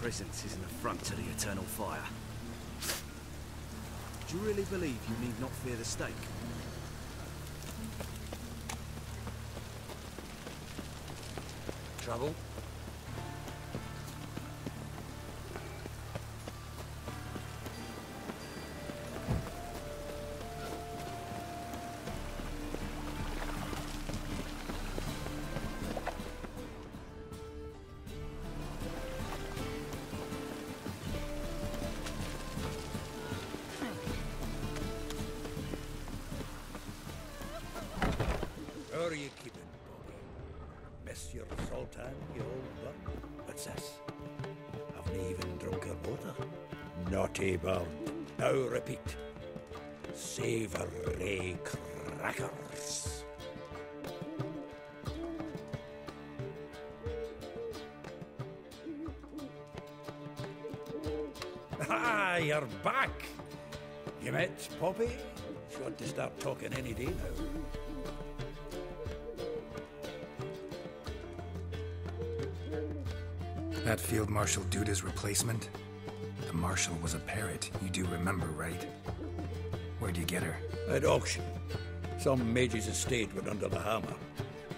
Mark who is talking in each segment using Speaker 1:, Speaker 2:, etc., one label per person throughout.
Speaker 1: presence is an affront to the eternal fire. Do you really believe you need not fear the stake? Trouble?
Speaker 2: How are you keeping, Bobby? Miss your Sultan, you old buck? What's this? Haven't even drunk her water? Naughty bird. Now repeat. Savoury crackers. Ah, you're back! You met Poppy? She ought to start talking any day now.
Speaker 3: That Field Marshal Duda's replacement? The Marshal was a parrot, you do remember, right? Where'd you get her?
Speaker 2: At auction. Some mage's estate went under the hammer.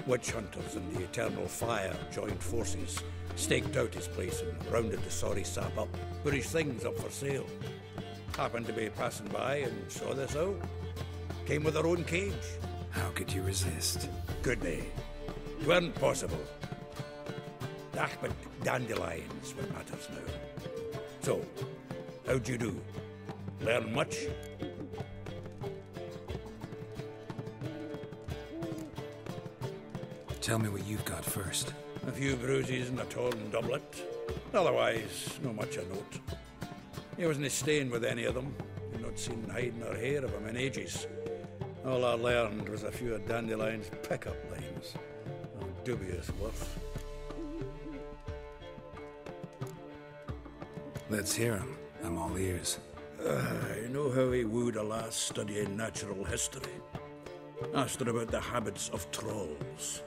Speaker 2: Witch hunters and the Eternal Fire joined forces, staked out his place and rounded the sorry sap up, put his things up for sale. Happened to be passing by and saw this out. Came with her own cage.
Speaker 3: How could you resist?
Speaker 2: Could they? Weren't possible. But dandelions what matters now. So, how'd you do? Learn much?
Speaker 3: Tell me what you've got first.
Speaker 2: A few bruises and a torn doublet. Otherwise, no much of note. He wasn't staying with any of them. You've not seen hiding or hair of him in ages. All I learned was a few of Dandelion's pick-up lines. Of dubious worth.
Speaker 3: Let's hear him. I'm all ears.
Speaker 2: I know how he wooed a lass studying natural history. Asked her about the habits of trolls.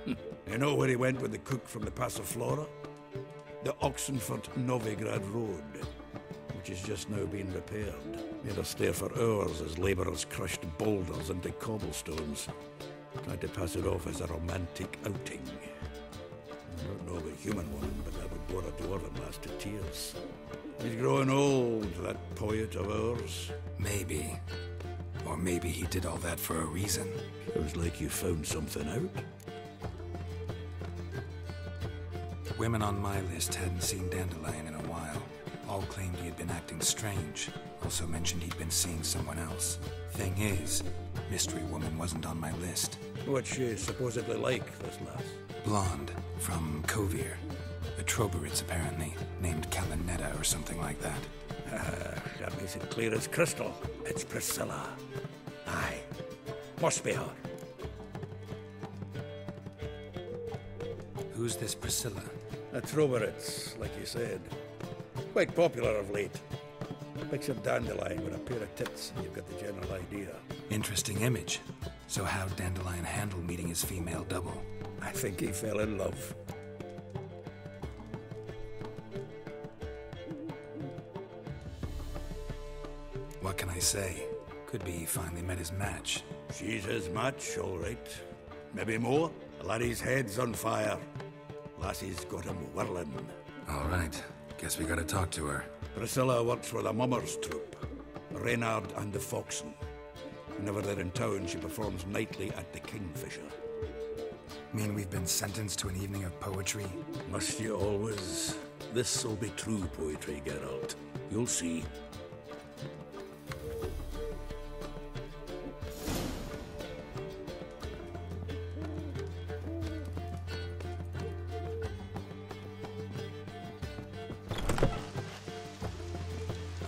Speaker 2: You know where he went with the cook from the Passiflora? The Oxenford-Novigrad Road, which has just now been repaired. Made her stare for hours as labourers crushed boulders into cobblestones. Tried to pass it off as a romantic outing. I don't know of a human woman, but that would bore a dwarven lass to tears. He's growing old, that poet of ours.
Speaker 3: Maybe. Or maybe he did all that for a reason.
Speaker 2: Sounds like you found something out.
Speaker 3: Women on my list hadn't seen Dandelion in a while. All claimed he had been acting strange. Also mentioned he'd been seeing someone else. Thing is, Mystery Woman wasn't on my list.
Speaker 2: What's she supposedly like, this lass?
Speaker 3: Blonde, from Kovir. A Troberits, apparently, named Kalinetta or something like that.
Speaker 2: That makes it clear as crystal. It's Priscilla. Aye. Must be her.
Speaker 3: Who's this Priscilla?
Speaker 2: A Troberits, like you said. Quite popular of late. Picture Dandelion with a pair of tits, and you've got the general idea.
Speaker 3: Interesting image. So how'd Dandelion handle meeting his female double?
Speaker 2: I think he fell in love.
Speaker 3: What can I say? Could be he finally met his match.
Speaker 2: She's his match, all right. Maybe more. The laddie's head's on fire. Lassie's got him whirling.
Speaker 3: All right. Guess we gotta talk to her.
Speaker 2: Priscilla works for the Mummers troupe. Reynard and the Foxen. Whenever they're in town, she performs nightly at the Kingfisher.
Speaker 3: Mean we've been sentenced to an evening of poetry?
Speaker 2: Must you always? This'll be true poetry, Geralt. You'll see.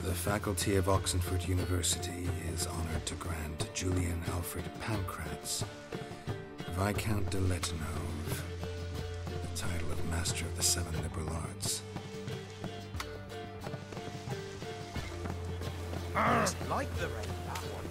Speaker 3: The Faculty of Oxenford University is honored to grant Julian Alfred Pancratz, Viscount de Letenhove, the title of Master of the Seven Liberal Arts.
Speaker 1: Just like the rain, that one.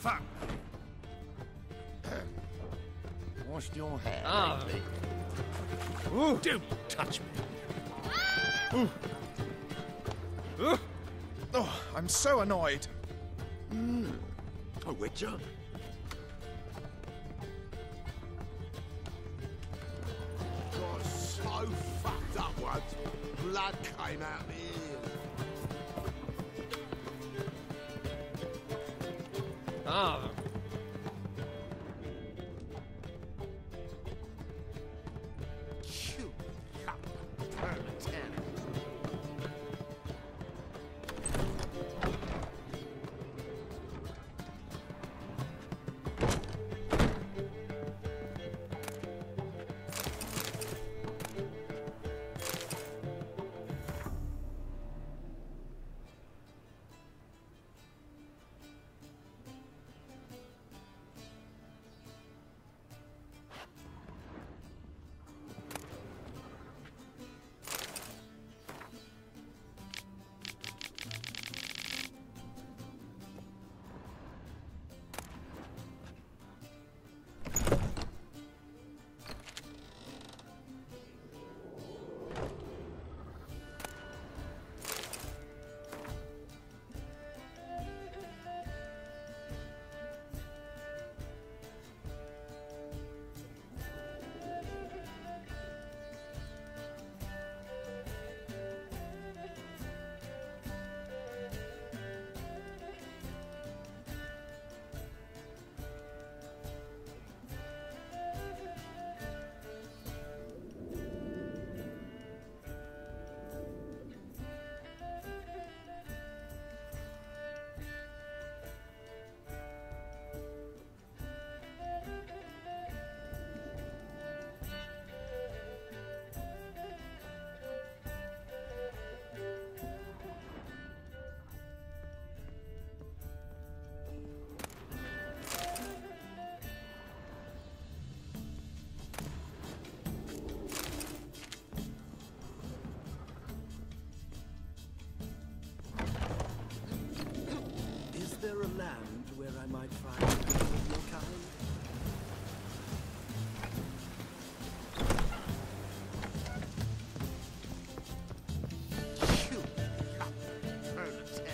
Speaker 2: fuck?
Speaker 4: Washed your hair
Speaker 5: Ah.
Speaker 4: lately?
Speaker 2: Ooh, don't touch me.
Speaker 6: Oh, I'm so annoyed.
Speaker 4: A Witcher? Got so fucked up once. Blood came out my ears.
Speaker 5: Ah.
Speaker 4: Phew. Permatennis.
Speaker 1: Is there a land where I might find people of your kind?
Speaker 4: Phew. Permatennis.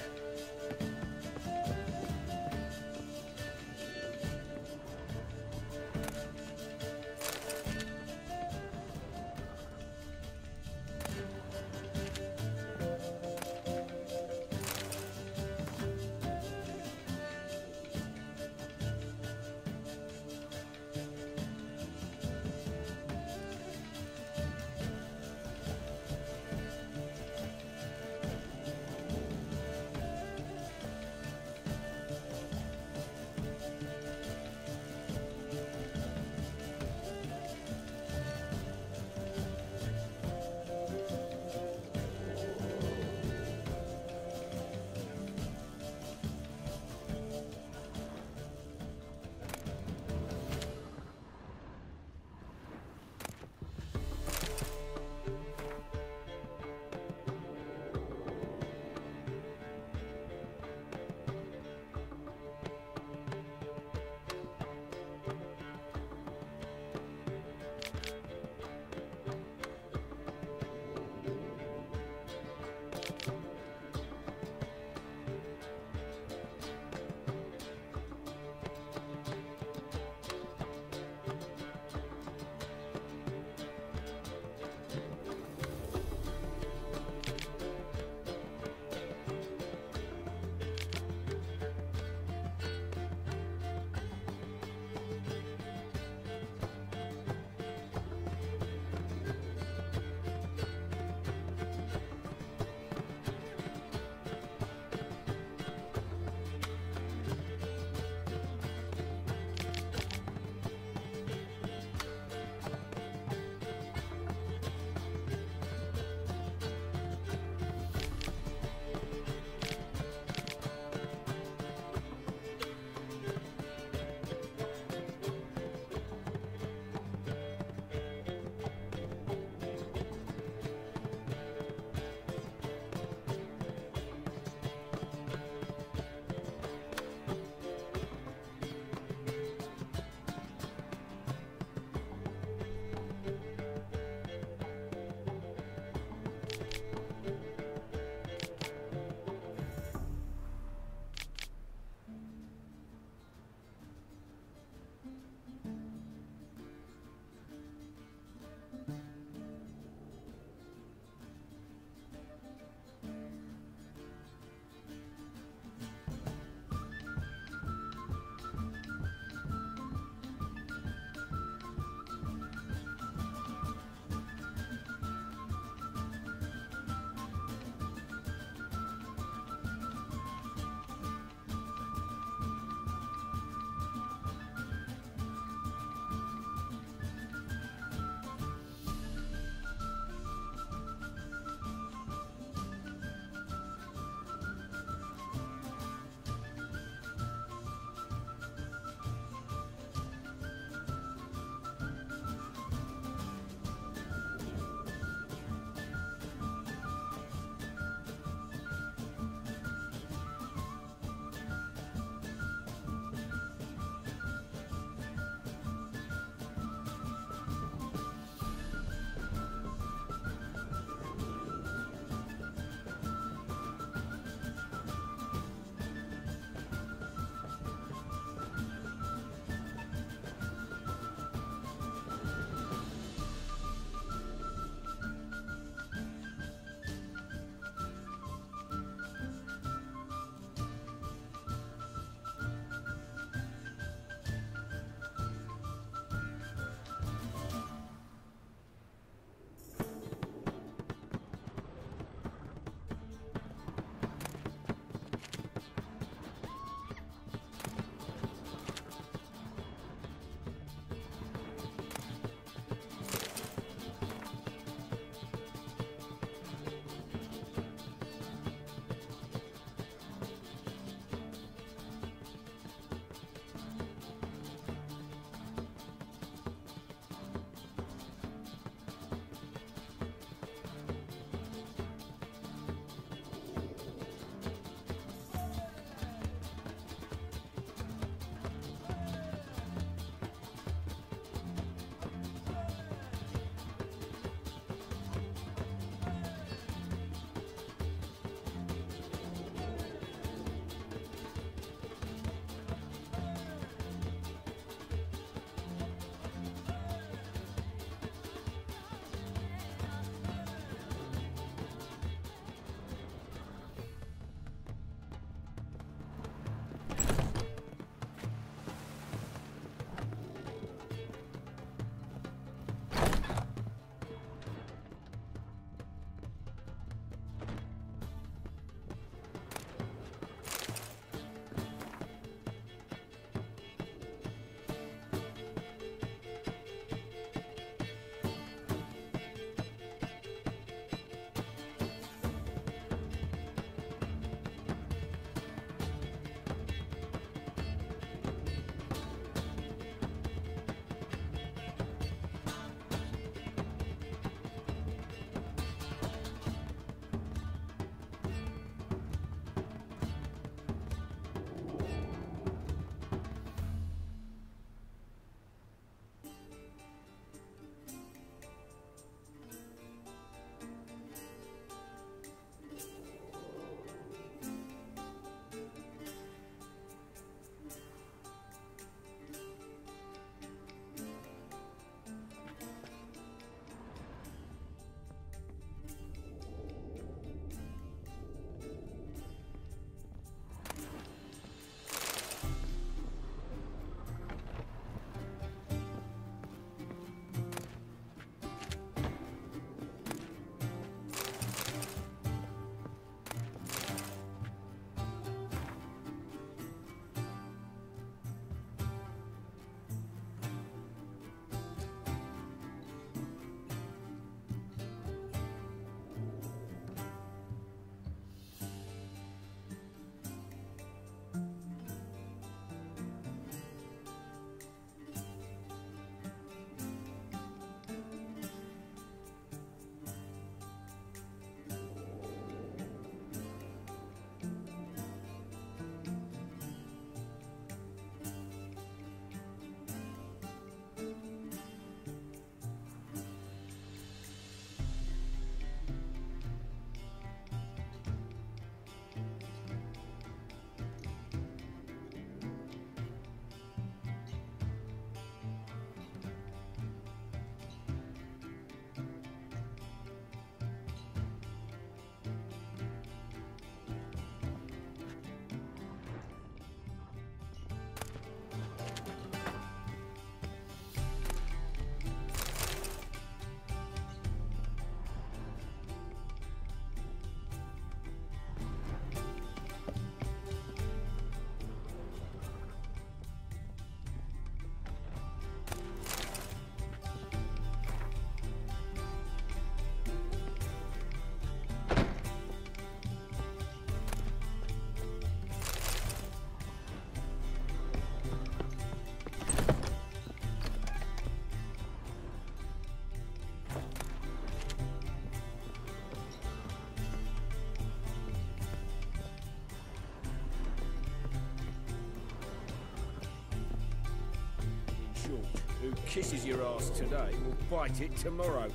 Speaker 5: crucial. Who kisses your ass today will bite it tomorrow.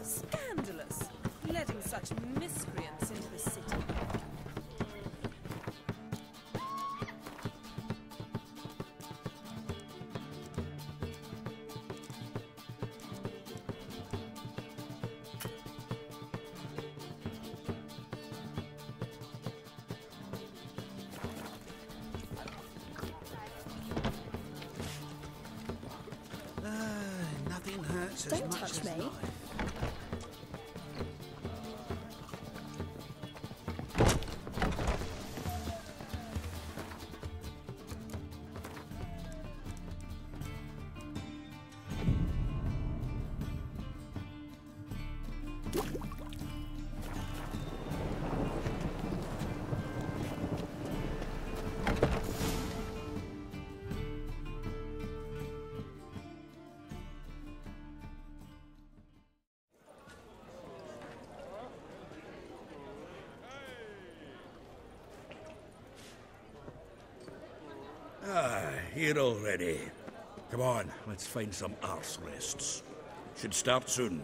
Speaker 7: Scandalous, letting such miscreants into the city.
Speaker 1: Nothing hurts as
Speaker 8: Don't
Speaker 1: much
Speaker 8: touch
Speaker 1: as
Speaker 8: me.
Speaker 1: life.
Speaker 2: Here already. Come on, let's find some arse rests. Should start soon.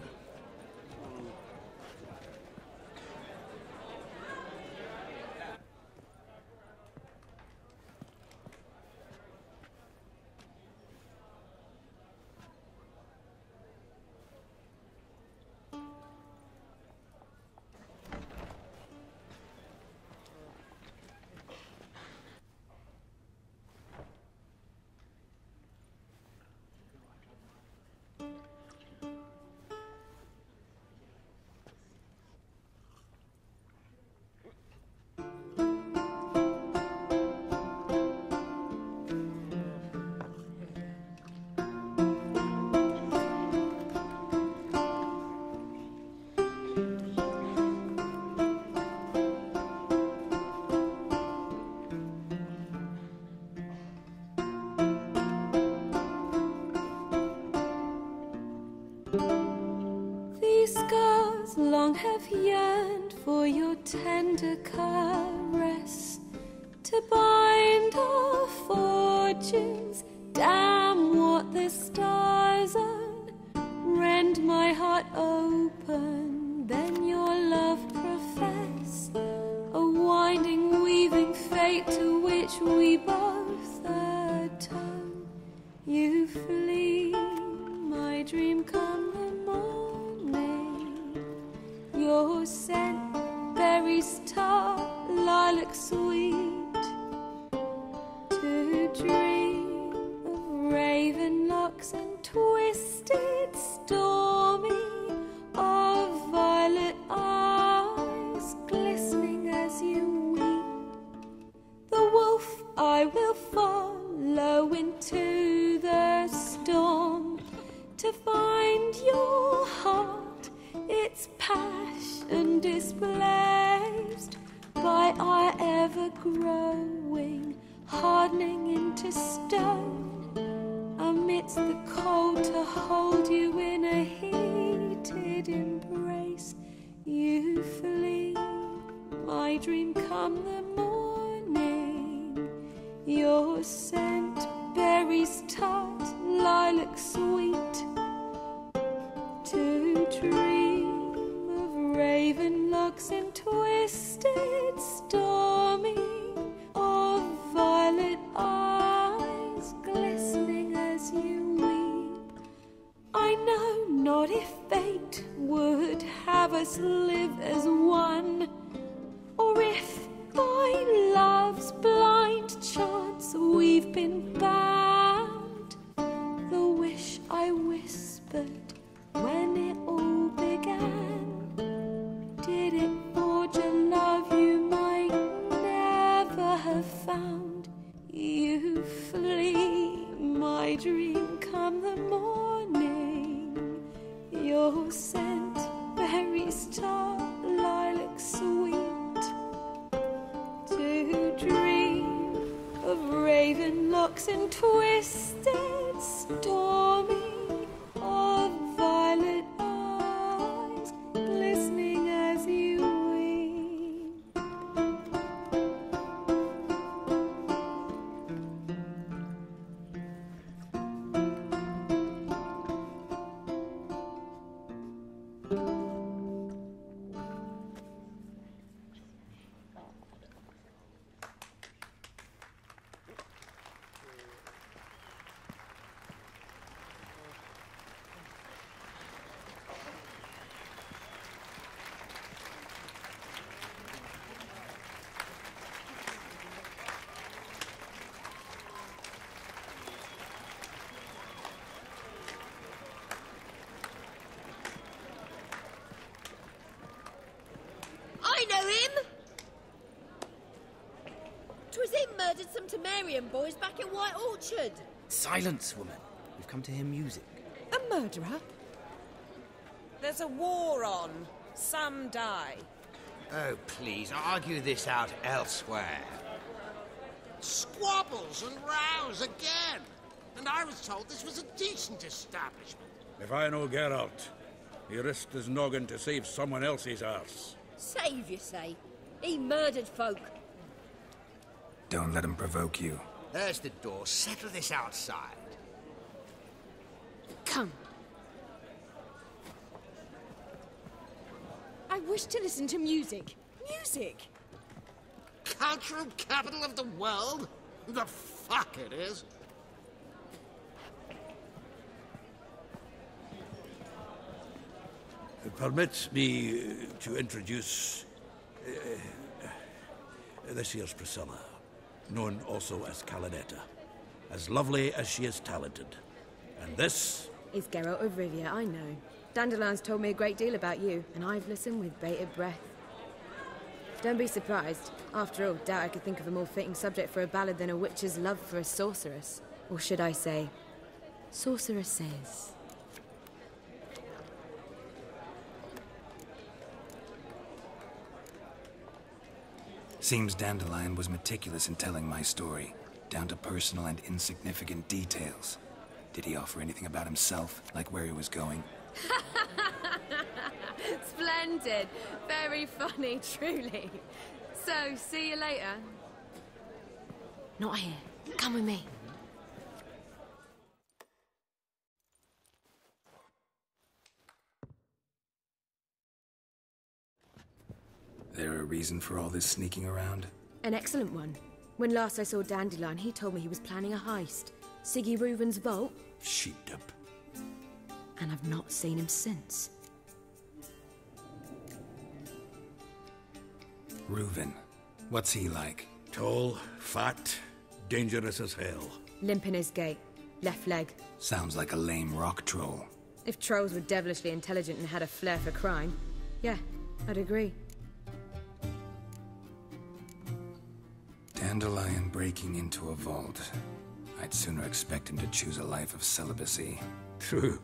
Speaker 9: These scars long have yearned for your tender caress, to bind our fortunes. Damn what the stars own. Rend my heart open, then your love profess, a winding, weaving fate to which we both atone. You flee, my dream come the morning. Your scent, berries tart, lilac sweet. To dream of raven locks and twisted, stormy, of violet eyes glistening as you weep. The wolf I will follow into the storm, to find your heart, its passion displaced by our ever-growing, hardening into stone. Amidst the cold, to hold you in a heated embrace. You flee, my dream come the morning. Your scent, berries tart, lilac sweet. To dream of raven locks and twisted, stormy, of violet eyes glistening as you weep. I know not if fate would have us live as one, or if by love's blind chance we've been bound. The wish I whispered when it all began, did it forge a love you might never have found? You flee, my dream come the morning. Your scent, berries tart, lilac sweet. To dream of raven locks and twisted, stormy, of violet eyes glistening as you weep.
Speaker 8: I know him! 'Twas him murdered some Temerian boys back in Wticher.
Speaker 5: Silence, woman. We've come to hear music.
Speaker 7: A murderer? There's a war on. Some die.
Speaker 10: Oh, please, argue this out elsewhere.
Speaker 4: Squabbles and rows again. And I was told this was a decent establishment.
Speaker 2: If I know Geralt, he risked his noggin to save someone else's arse.
Speaker 8: Save, you say? He murdered folk.
Speaker 3: Don't let him provoke you.
Speaker 10: There's the door. Settle this outside.
Speaker 8: Come.
Speaker 7: I wish to listen to music. Music!
Speaker 4: Cultural capital of the world? The fuck it is.
Speaker 2: Permit me to introduce this here's Priscilla, known also as Calinetta, as lovely as she is talented. And this
Speaker 11: is Geralt of Rivia, I know. Dandelion's told me a great deal about you, and I've listened with bated breath. Don't be surprised. After all, doubt I could think of a more fitting subject for a ballad than a witch's love for a sorceress. Or should I say, sorceresses.
Speaker 3: Seems Dandelion was meticulous in telling my story, down to personal and insignificant details. Did he offer anything about himself, like where he was going?
Speaker 11: Splendid. Very funny, truly. So, see you later.
Speaker 8: Not here. Come with me.
Speaker 3: There a reason for all this sneaking around?
Speaker 11: An excellent one. When last I saw Dandelion, he told me he was planning a heist. Siggy Reuven's vault.
Speaker 2: sheepdip.
Speaker 11: And I've not seen him since.
Speaker 3: Reuven. What's he like?
Speaker 2: Tall, fat, dangerous as hell.
Speaker 11: Limp in his gait. Left leg.
Speaker 3: Sounds like a lame rock troll.
Speaker 11: If trolls were devilishly intelligent and had a flair for crime, yeah, I'd agree.
Speaker 3: Dandelion breaking into a vault. I'd sooner expect him to choose a life of celibacy.
Speaker 2: True.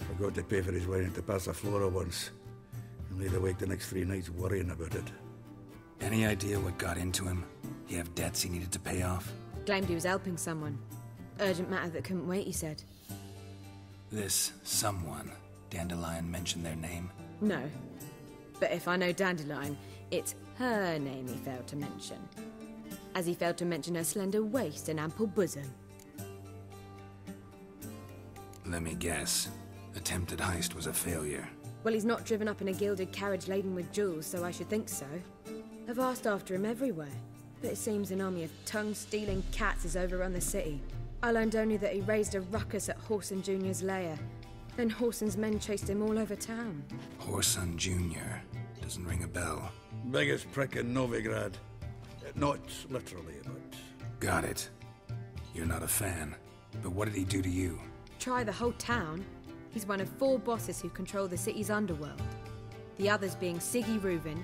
Speaker 2: Forgot to pay for his wine at the Passaflora once. And laid awake the next 3 nights worrying about it.
Speaker 3: Any idea what got into him? He have debts he needed to pay off?
Speaker 11: Claimed he was helping someone. Urgent matter that couldn't wait, he said.
Speaker 3: This someone, Dandelion mentioned their name?
Speaker 11: No. But if I know Dandelion, it's her name he failed to mention. As he failed to mention her slender waist and ample bosom.
Speaker 3: Let me guess. Attempted heist was a failure.
Speaker 11: Well, he's not driven up in a gilded carriage laden with jewels, so I should think so. I've asked after him everywhere, but it seems an army of tongue-stealing cats has overrun the city. I learned only that he raised a ruckus at Whoreson Jr.'s lair. Then Whoreson's men chased him all over town.
Speaker 3: Whoreson Jr. Doesn't ring a bell.
Speaker 2: Biggest prick in Novigrad. Not literally, but...
Speaker 3: Got it. You're not a fan. But what did he do to you?
Speaker 11: Try the whole town. He's one of 4 bosses who control the city's underworld. The others being Siggy Reuven,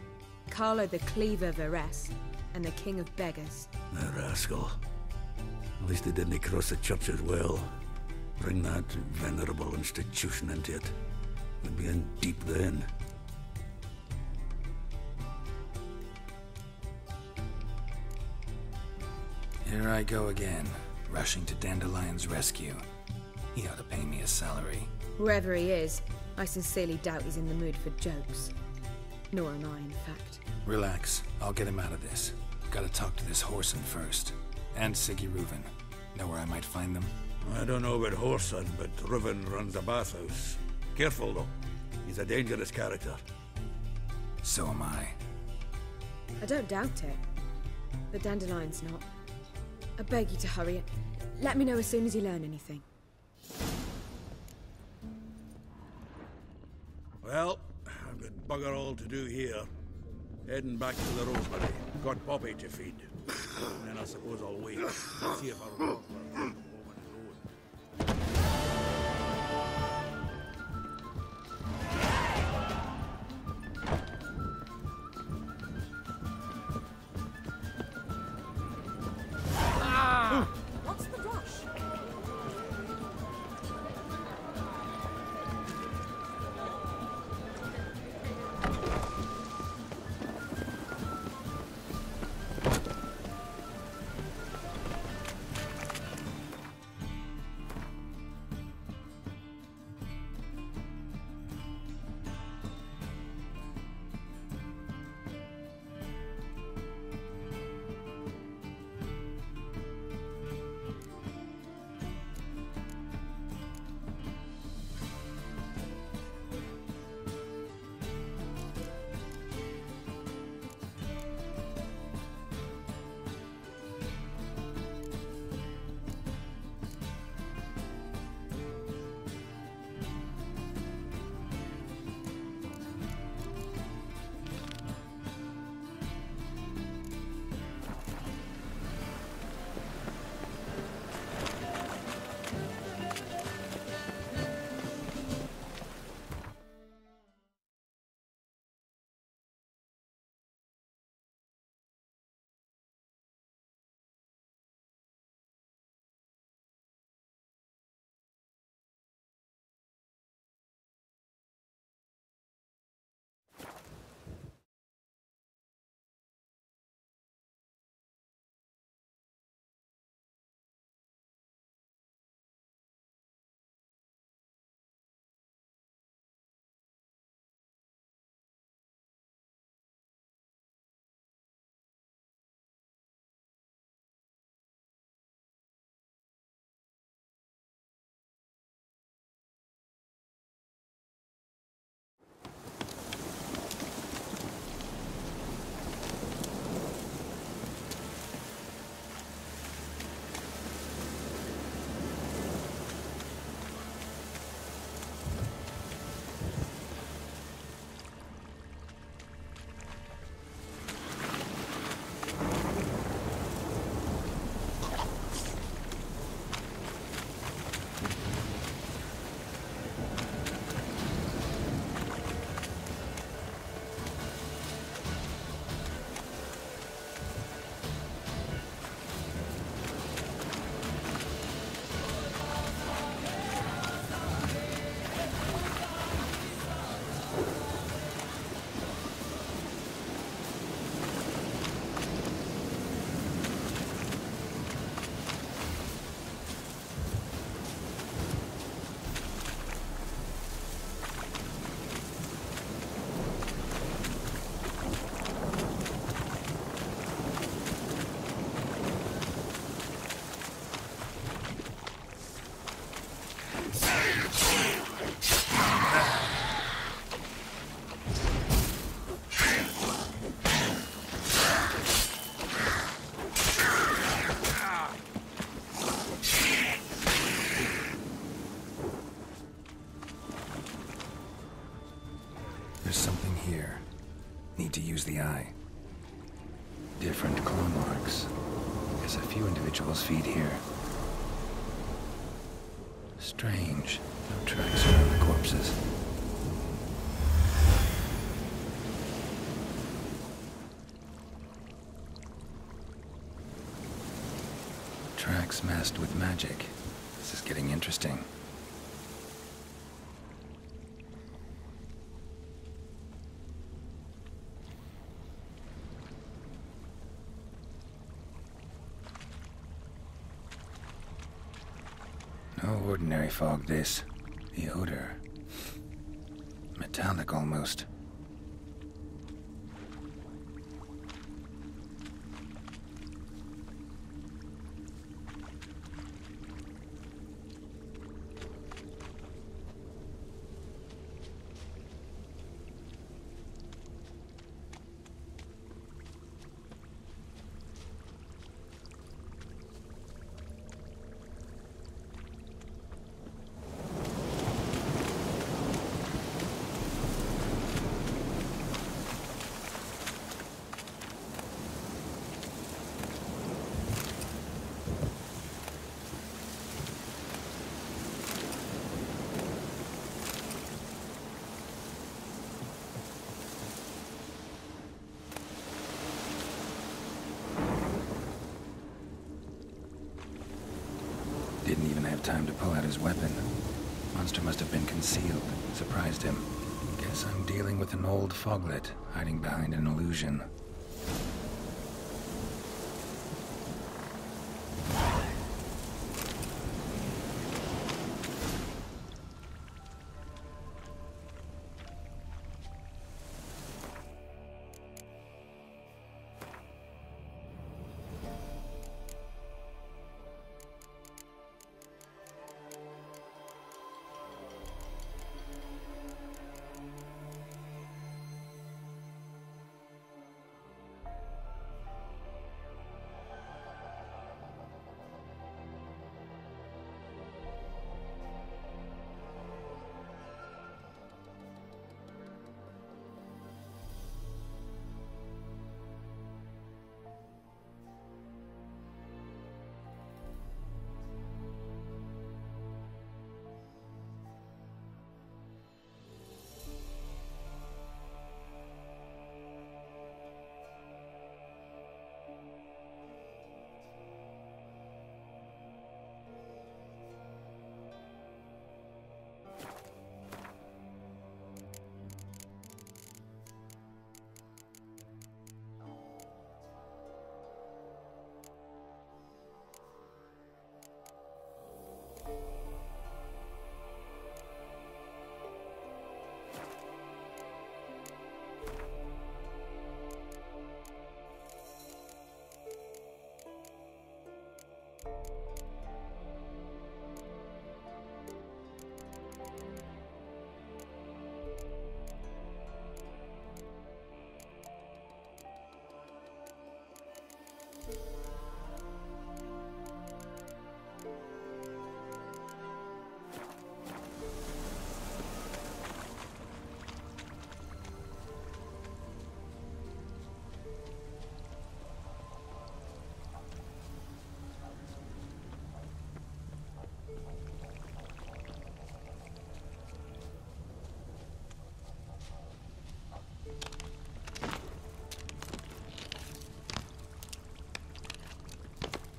Speaker 11: Carlo the Cleaver Varese, and the King of Beggars.
Speaker 2: The rascal. At least he didn't cross the church as well. Bring that venerable institution into it. We'd be in deep then.
Speaker 3: Here I go again, rushing to Dandelion's rescue. He ought to pay me a salary.
Speaker 11: Wherever he is, I sincerely doubt he's in the mood for jokes. Nor am I, in fact.
Speaker 3: Relax, I'll get him out of this. Gotta talk to this Whoreson first. And Siggy Reuven. Know where I might find them?
Speaker 2: I don't know about Whoreson, but Reuven runs a bathhouse. Careful, though. He's a dangerous character.
Speaker 3: So am I.
Speaker 11: I don't doubt it. But Dandelion's not. I beg you to hurry it. Let me know as soon as you learn anything.
Speaker 2: Well, I've got bugger all to do here. Heading back to the Rosemary. Got Poppy to feed. And then I suppose I'll wait. See if I'll walk for a moment alone.
Speaker 7: What's the rush?
Speaker 3: There's something here. Need to use the eye. Different claw marks. Guess a few individuals feed here. Strange. No tracks around the corpses. Tracks masked with magic. This is getting interesting. No ordinary fog, this. The odor. Metallic almost. have time to pull out his weapon. Monster must have been concealed. Surprised him. Guess I'm dealing with an old foglet, hiding behind an illusion.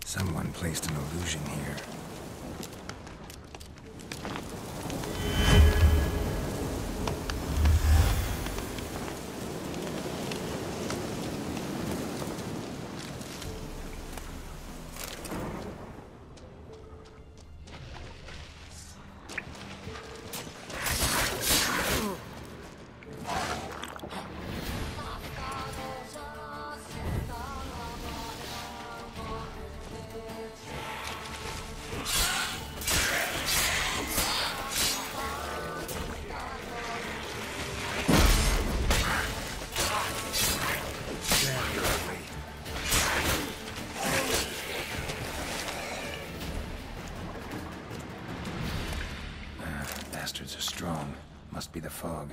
Speaker 3: Someone placed an illusion here. Bastards are strong. Must be the fog.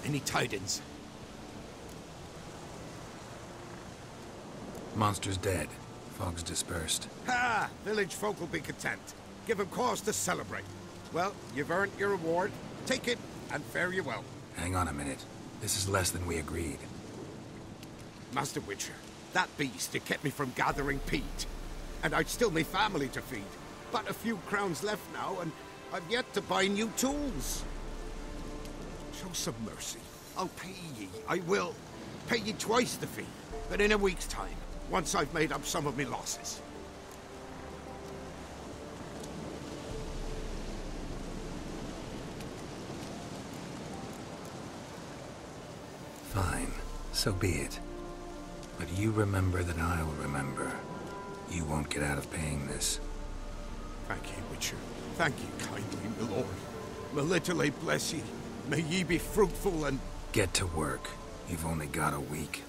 Speaker 4: Any tidings?
Speaker 3: Monster's dead. Fog's dispersed.
Speaker 4: Ha! Village folk will be content. Give 'em cause to celebrate. Well, you've earned your reward. Take it, and fare you well.
Speaker 3: Hang on a minute. This is less than we agreed.
Speaker 4: Master Witcher, that beast, it kept me from gathering peat. And I'd still me family to feed. But a few crowns left now, and I've yet to buy new tools. Show some mercy. I'll pay ye. I will. Pay ye twice the fee. But in a week's time, once I've made up some of me losses.
Speaker 3: Fine. So be it. But you remember that I'll remember. You won't get out of paying this.
Speaker 4: Thank ye, Witcher. Thank ye kindly, my lord. Melitele bless ye. May ye be fruitful and...
Speaker 3: Get to work. You've only got a week.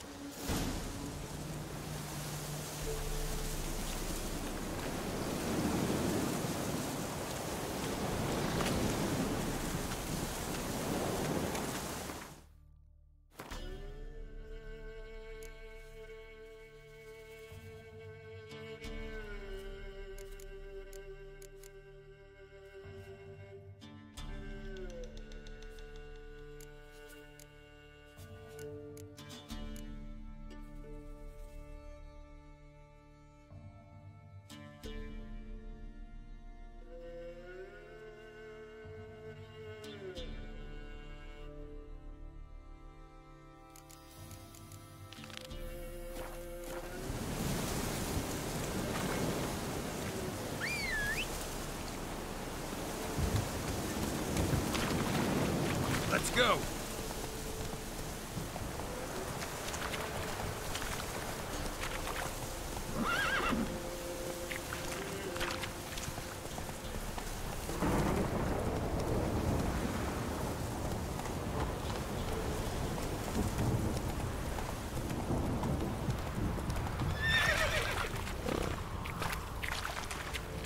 Speaker 5: Let's go.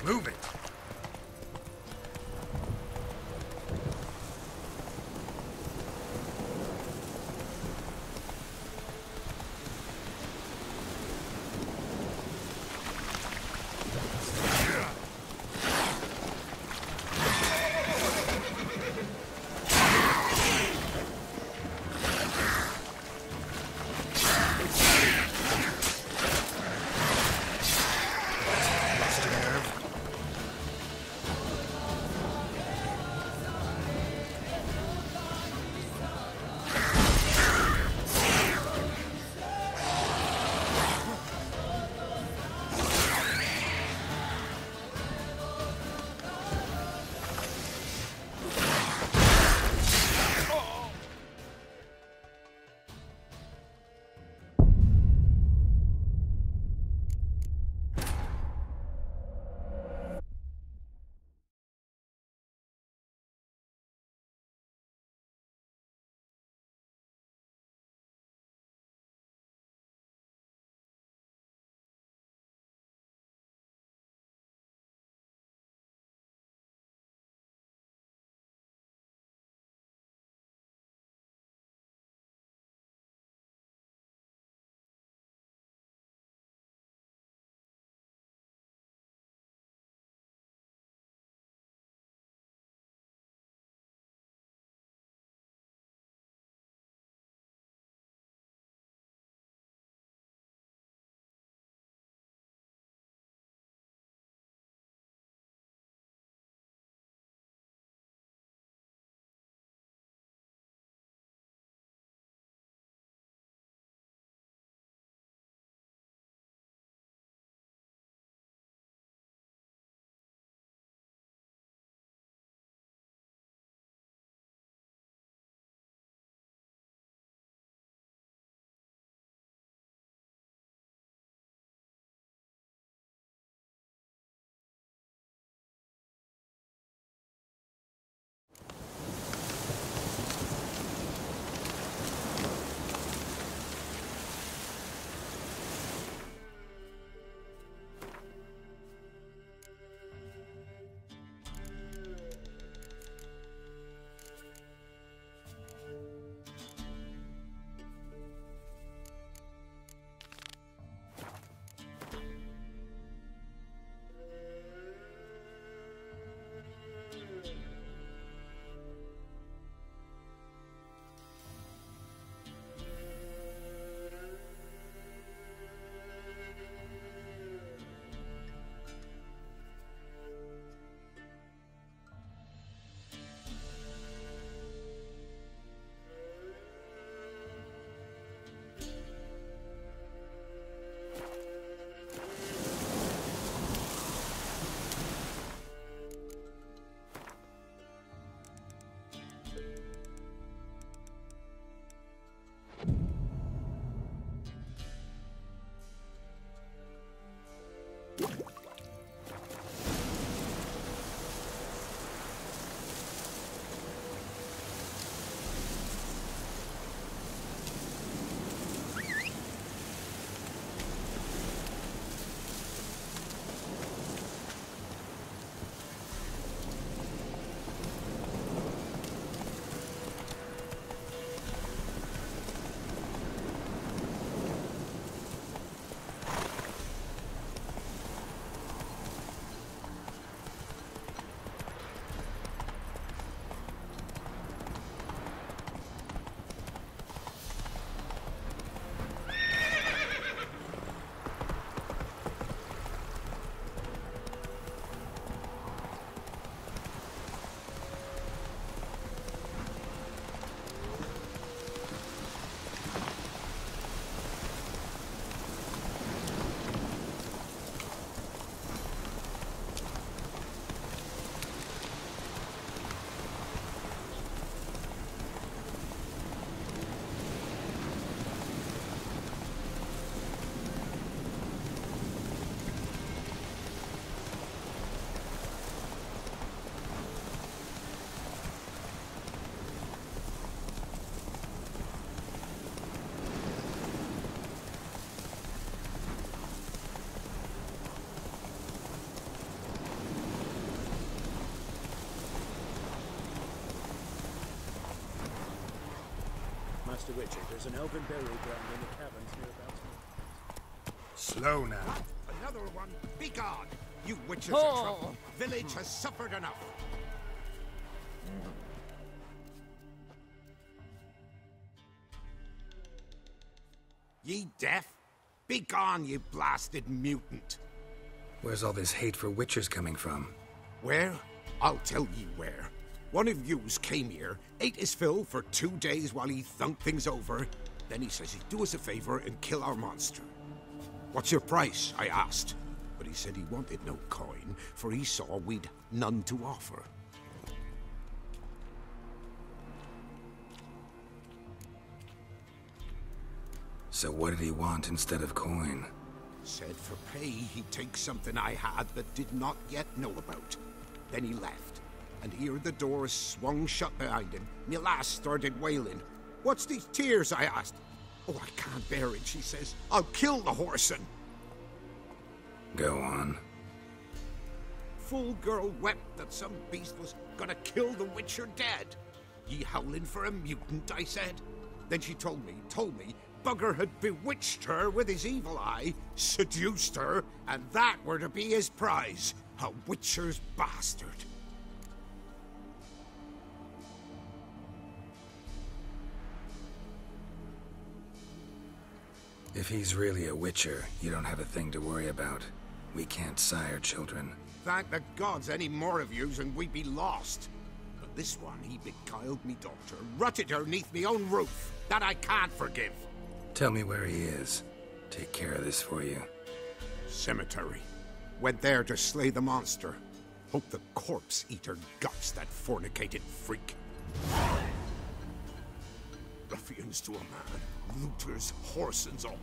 Speaker 5: Move it. Master Witcher. There's an elven burial ground in the caverns nearabouts.
Speaker 3: Slow now.
Speaker 4: What? Another one? Be gone! You witches are trouble. Village has suffered enough. Ye deaf? Be gone, you blasted mutant.
Speaker 3: Where's all this hate for Witchers coming from?
Speaker 4: Where? I'll tell ye where. One of yous came here, ate his fill for 2 days while he thunked things over. Then he says he'd do us a favor and kill our monster. What's your price? I asked. But he said he wanted no coin, for he saw we'd none to offer.
Speaker 3: So what did he want instead of coin?
Speaker 4: Said for pay he'd take something I had that did not yet know about. Then he left, and here the doors swung shut behind him. Me lass started wailing. What's these tears? I asked. Oh, I can't bear it, she says. I'll kill the whoreson.
Speaker 3: Go on.
Speaker 4: Full girl wept that some beast was gonna kill the Witcher dead. Ye howling for a mutant, I said. Then she told me, Bugger had bewitched her with his evil eye, seduced her, and that were to be his prize. A Witcher's bastard.
Speaker 3: If he's really a Witcher, you don't have a thing to worry about. We can't sire children.
Speaker 4: Thank the gods any more of yous and we'd be lost. But this one, he beguiled me daughter, rutted her neath me own roof. That I can't forgive.
Speaker 3: Tell me where he is. Take care of this for you.
Speaker 4: Cemetery. Went there to slay the monster. Hope the corpse eater guts that fornicated freak. Ruffians to a man. Looters, whoresons all.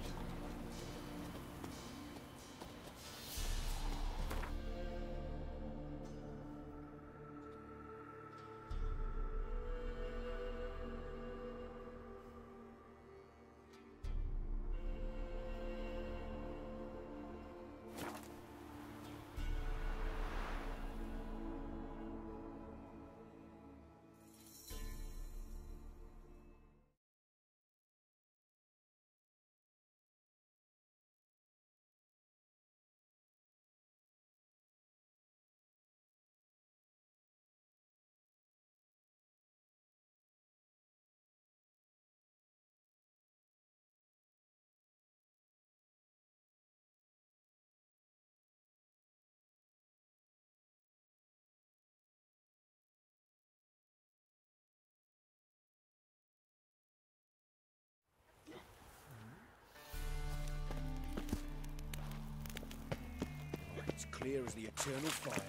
Speaker 5: It's clear as the eternal fire.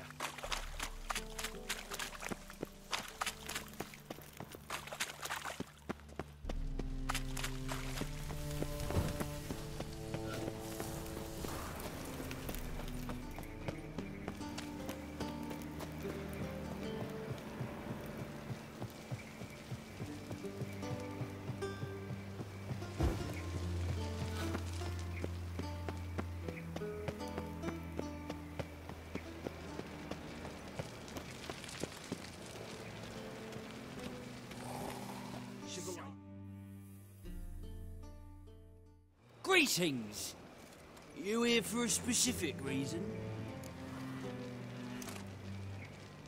Speaker 12: Greetings! You here for a specific reason?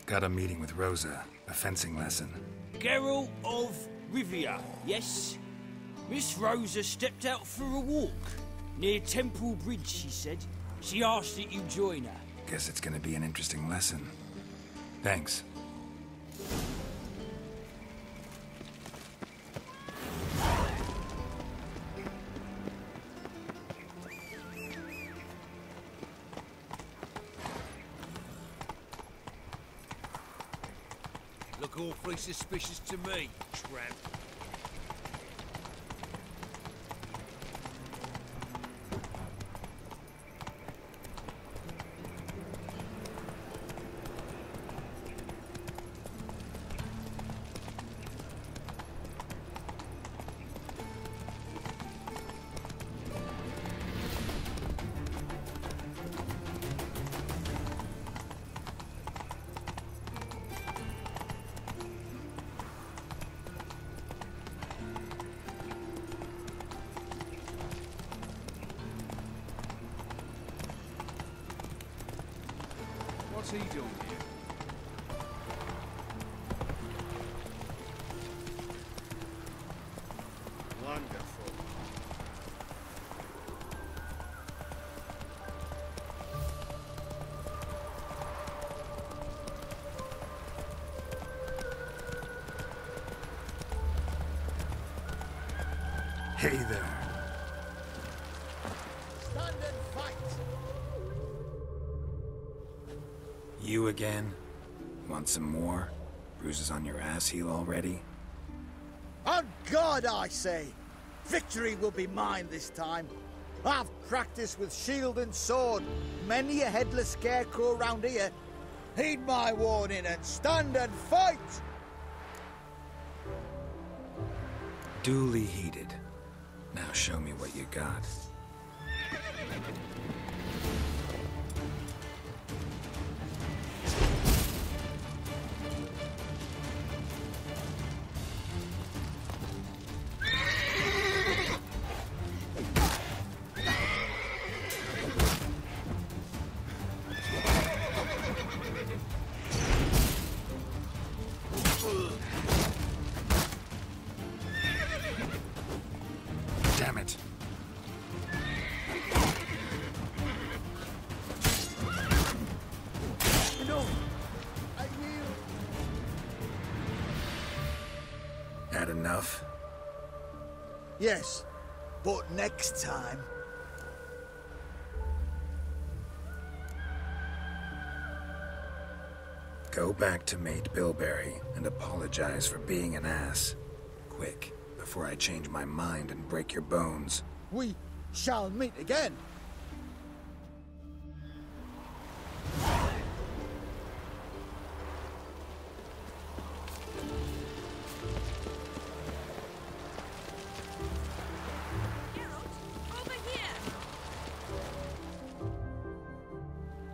Speaker 3: Got a meeting with Rosa. A fencing lesson.
Speaker 12: Geralt of Rivia, yes? Miss Rosa stepped out for a walk. Near Temple Bridge, she said. She asked that you join her.
Speaker 3: Guess it's gonna be an interesting lesson. Thanks.
Speaker 10: Look awfully suspicious to me, tramp.
Speaker 5: What's he doing here? Wonderful.
Speaker 3: Hey there.
Speaker 4: Stand and fight!
Speaker 3: You again? Want some more? Bruises on your ass heel already?
Speaker 13: On God, I say! Victory will be mine this time. I've practiced with shield and sword. Many a headless scarecrow around here. Heed my warning and stand and fight!
Speaker 3: Duly heeded. Now show me what you got. Damn it.
Speaker 13: No, I will.
Speaker 3: Had enough?
Speaker 13: Yes, but next time.
Speaker 3: Go back to Mate Bilberry and apologize for being an ass. Quick, before I change my mind and break your bones.
Speaker 13: We shall meet again.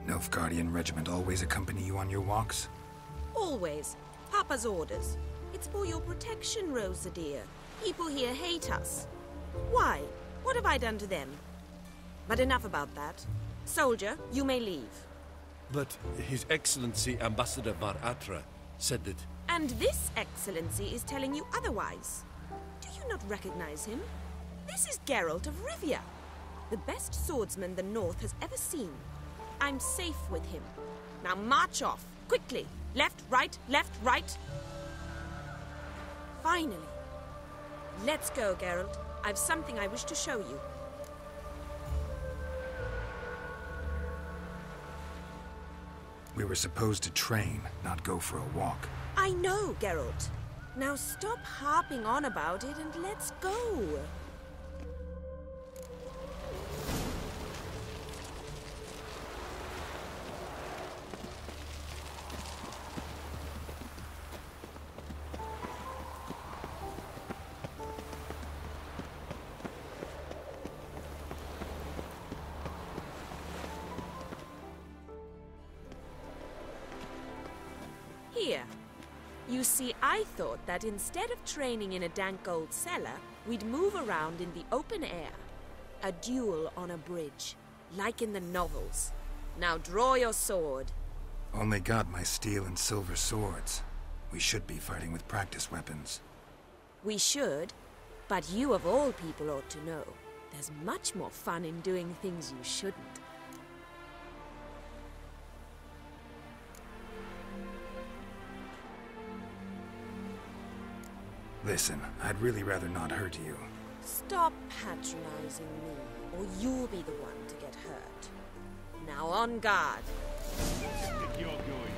Speaker 3: Nilfgaardian regiment always accompany you on your walks?
Speaker 14: Always. Papa's orders. It's for your protection, Rosa dear. People here hate us. Why? What have I done to them? But enough about that. Soldier, you may leave.
Speaker 15: But His Excellency Ambassador Var Atra said that...
Speaker 14: And this excellency is telling you otherwise. Do you not recognize him? This is Geralt of Rivia, the best swordsman the North has ever seen. I'm safe with him. Now march off, quickly. Left, right, left, right. Finally. Let's go, Geralt. I've something I wish to show you.
Speaker 3: We were supposed to train, not go for a walk.
Speaker 14: I know, Geralt. Now stop harping on about it and let's go. Here. You see, I thought that instead of training in a dank old cellar, we'd move around in the open air. A duel on a bridge, like in the novels. Now draw your sword.
Speaker 3: Only got my steel and silver swords. We should be fighting with practice weapons.
Speaker 14: We should, but you of all people ought to know. There's much more fun in doing things you shouldn't.
Speaker 3: Listen, I'd really rather not hurt you.
Speaker 14: Stop patronizing me, or you'll be the one to get hurt. Now on guard.
Speaker 5: Think you're going.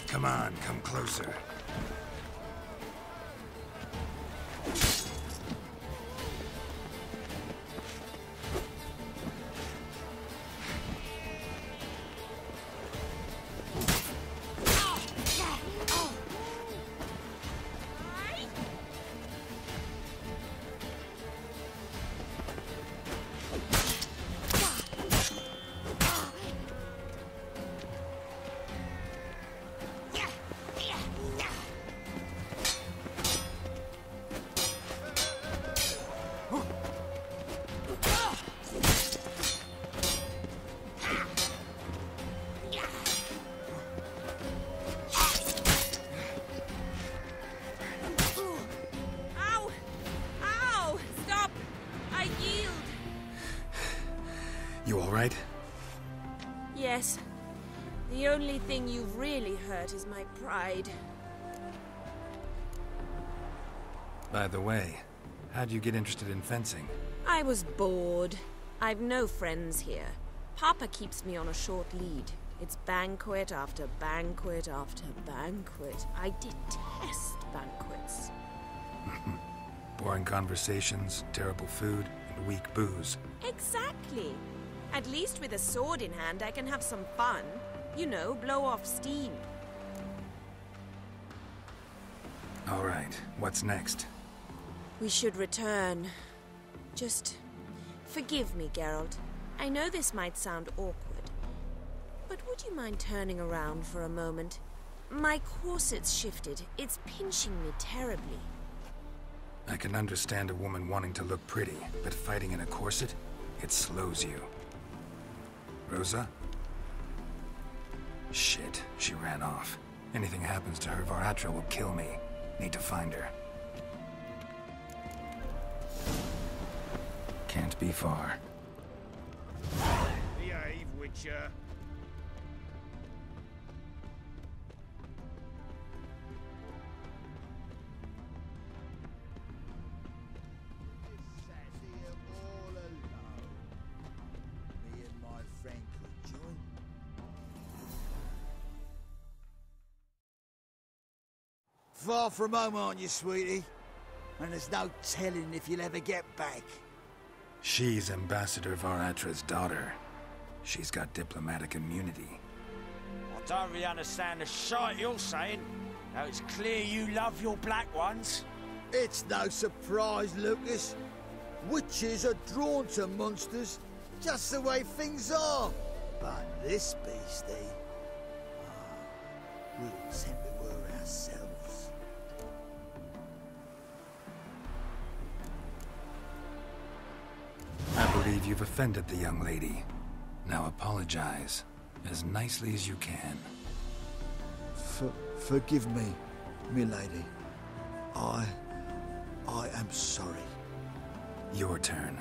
Speaker 3: Come on, come closer. You all right?
Speaker 14: Yes. The only thing you've really hurt is my pride.
Speaker 3: By the way, how'd you get interested in fencing?
Speaker 14: I was bored. I've no friends here. Papa keeps me on a short lead. It's banquet after banquet after banquet. I detest banquets.
Speaker 3: Boring conversations, terrible food, and weak booze.
Speaker 14: Exactly. At least with a sword in hand, I can have some fun. You know, blow off steam.
Speaker 3: All right, what's next?
Speaker 14: We should return. Just forgive me, Geralt. I know this might sound awkward, but would you mind turning around for a moment? My corset's shifted. It's pinching me terribly.
Speaker 3: I can understand a woman wanting to look pretty, but fighting in a corset, it slows you. Rosa? Shit, she ran off. Anything happens to her, Wticher will kill me. Need to find her. Can't be far.
Speaker 5: Behave, Witcher.
Speaker 13: Far from home, aren't you, sweetie? And there's no telling if you'll ever get back.
Speaker 3: She's Ambassador Wticher's daughter. She's got diplomatic immunity.
Speaker 12: I don't really understand the shite you're saying. Now it's clear you love your black ones.
Speaker 13: It's no surprise, Lucas. Witches are drawn to monsters, just the way things are. But this beastie... we'll send the word ourselves.
Speaker 3: I believe you've offended the young lady. Now apologize, as nicely as you can.
Speaker 13: Forgive me, milady. I am sorry.
Speaker 3: Your turn.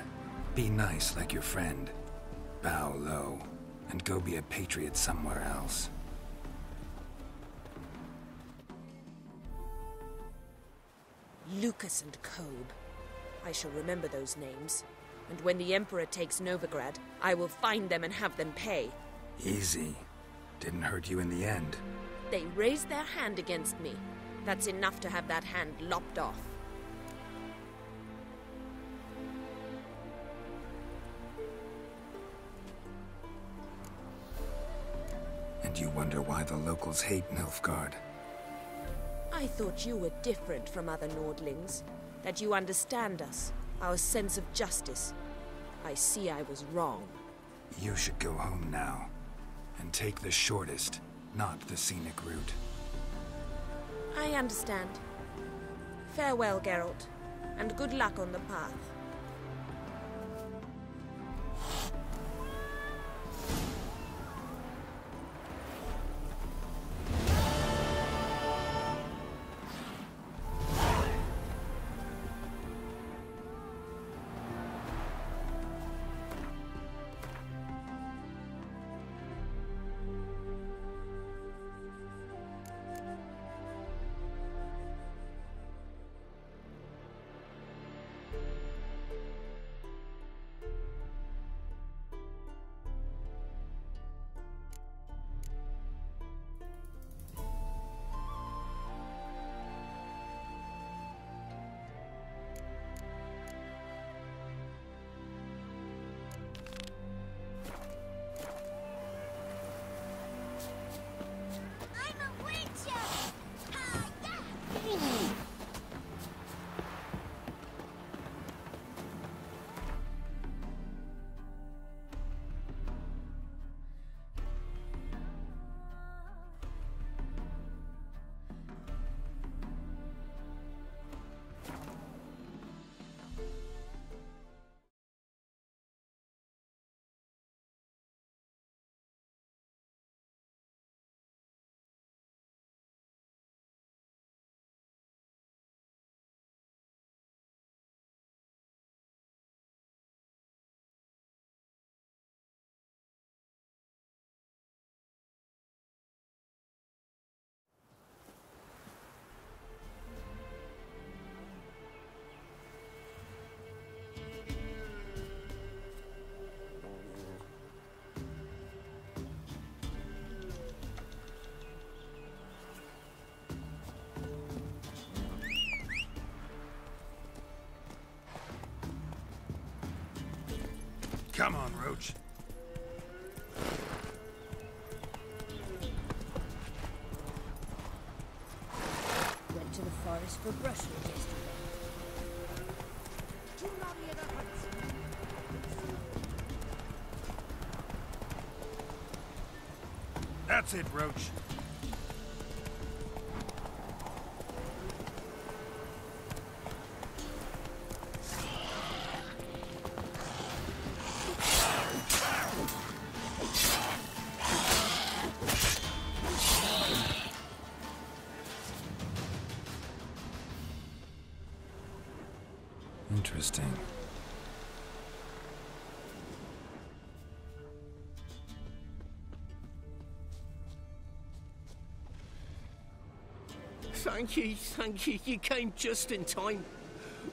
Speaker 3: Be nice like your friend. Bow low, and go be a patriot somewhere else.
Speaker 14: Lucas and Kobe. I shall remember those names. And when the Emperor takes Novigrad, I will find them and have them pay.
Speaker 3: Easy. Didn't hurt you in the end.
Speaker 14: They raised their hand against me. That's enough to have that hand lopped off.
Speaker 3: And you wonder why the locals hate Nilfgaard.
Speaker 14: I thought you were different from other Nordlings. That you understand us, our sense of justice. I see I was wrong.
Speaker 3: You should go home now. And take the shortest, not the scenic route.
Speaker 14: I understand. Farewell, Geralt. And good luck on the path.
Speaker 2: Come on, Roach.
Speaker 11: Went to the forest for brushwood yesterday.
Speaker 1: Too naughty at hunts.
Speaker 2: That's it, Roach.
Speaker 3: Interesting.
Speaker 12: Thank you, thank you. You came just in time.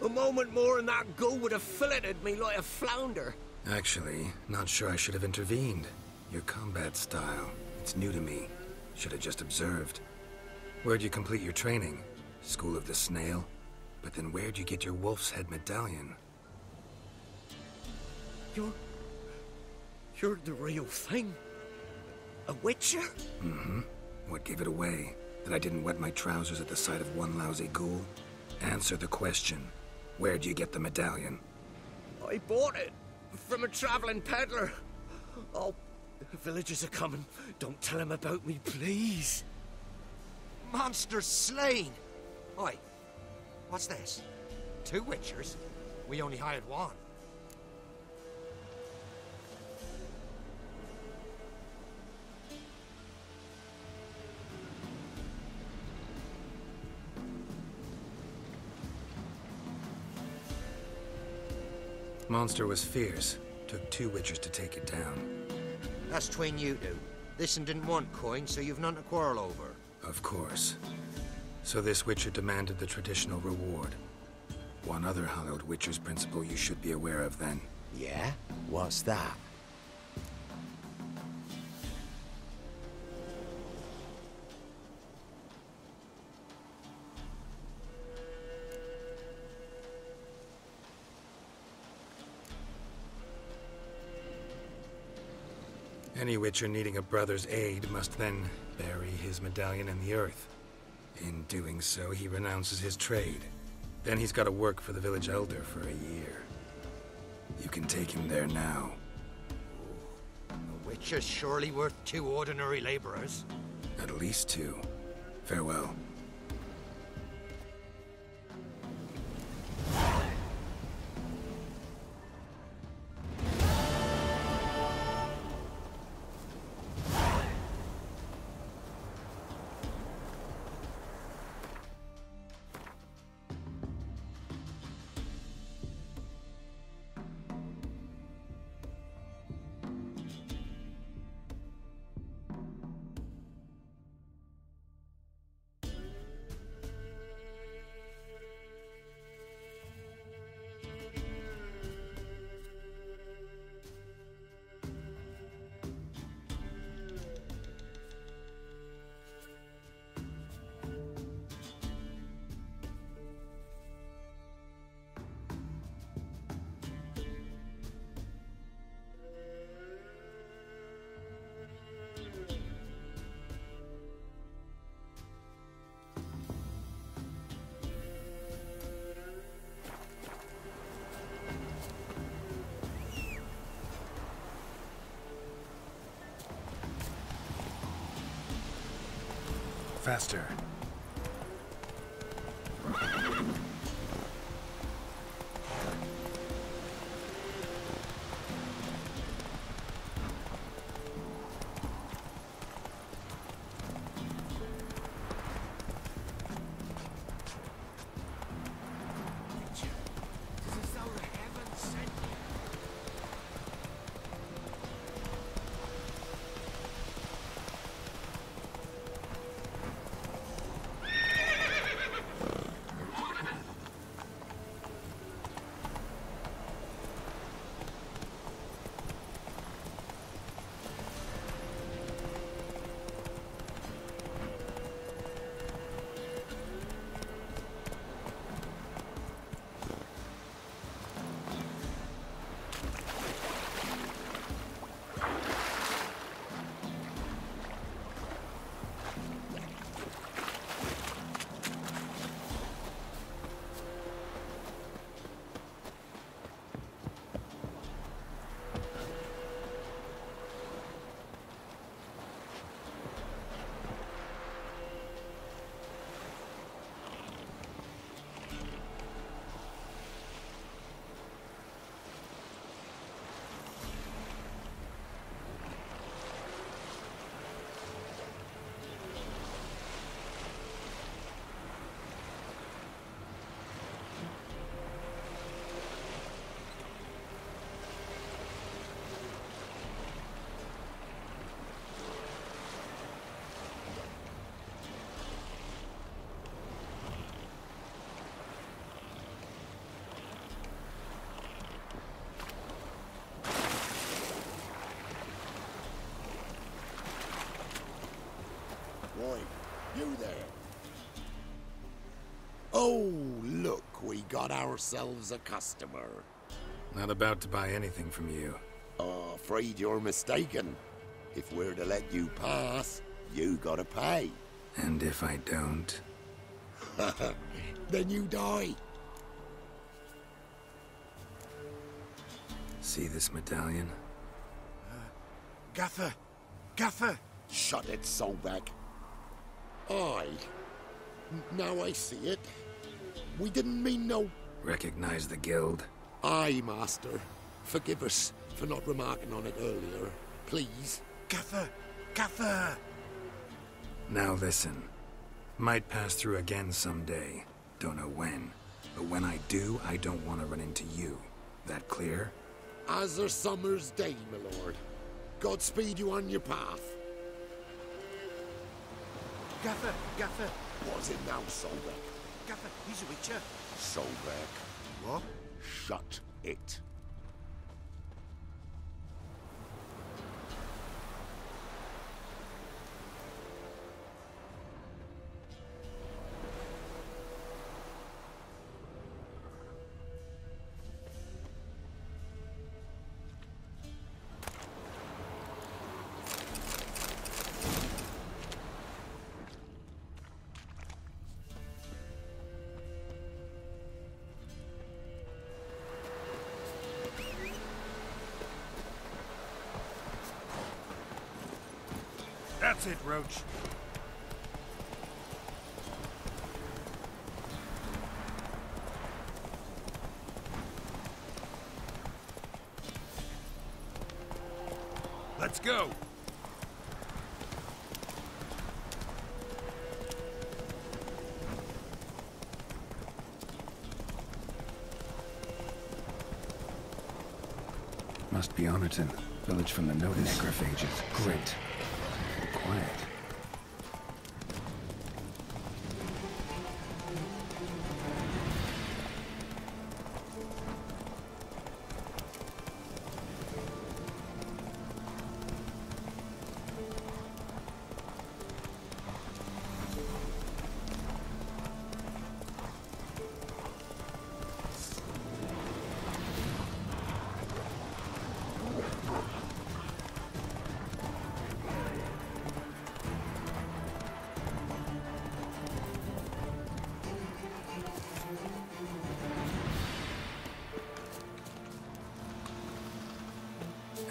Speaker 12: A moment more and that gull would have filleted me like a flounder.
Speaker 3: Actually, not sure I should have intervened. Your combat style, it's new to me. Should have just observed. Where'd you complete your training? School of the Snail? But then where'd you get your wolf's head medallion?
Speaker 12: You're the real thing. A Witcher?
Speaker 3: Mm-hmm. What gave it away? That I didn't wet my trousers at the sight of one lousy ghoul? Answer the question. Where'd you get the medallion?
Speaker 12: I bought it from a traveling peddler. Oh, the villagers are coming. Don't tell them about me, please.
Speaker 10: Monster slain! Oi, what's this? 2 Witchers? We only hired one.
Speaker 3: Monster was fierce. Took 2 Witchers to take it down.
Speaker 10: That's tween you two. This'n didn't want coin, so you've none to quarrel over.
Speaker 3: Of course. So this Witcher demanded the traditional reward. One other hallowed Witcher's principle you should be aware of then.
Speaker 10: Yeah? What's that?
Speaker 3: Any Witcher needing a brother's aid must then bury his medallion in the earth. In doing so, he renounces his trade. Then he's got to work for the village elder for a year. You can take him there now.
Speaker 10: A Witcher's surely worth 2 ordinary laborers.
Speaker 3: At least 2. Farewell. Faster.
Speaker 4: boy. You there. Oh, look, we got ourselves a customer.
Speaker 3: Not about to buy anything from you.
Speaker 4: Afraid you're mistaken. If we're to let you pass, you gotta pay.
Speaker 3: And if I don't?
Speaker 4: Then you die.
Speaker 3: See this medallion?
Speaker 4: Gaffer! Gaffer! Shut it, Solbeck. Aye. Now I see it. We didn't mean no...
Speaker 3: Recognize the guild?
Speaker 4: Aye, Master. Forgive us for not remarking on it earlier. Please. Gaffer! Gaffer!
Speaker 3: Now listen. Might pass through again someday. Don't know when. But when I do, I don't want to run into you. That clear?
Speaker 4: As a summer's day, my lord. Godspeed you on your path. Gaffer! Gaffer! Was it now, Solbeck? Gaffer, he's a Witcher. Solbeck. What? Shut it.
Speaker 6: That's it, Roach.
Speaker 15: Let's go!
Speaker 3: Must be Honorton. Village from the notice. Necrophages. Great. Quiet.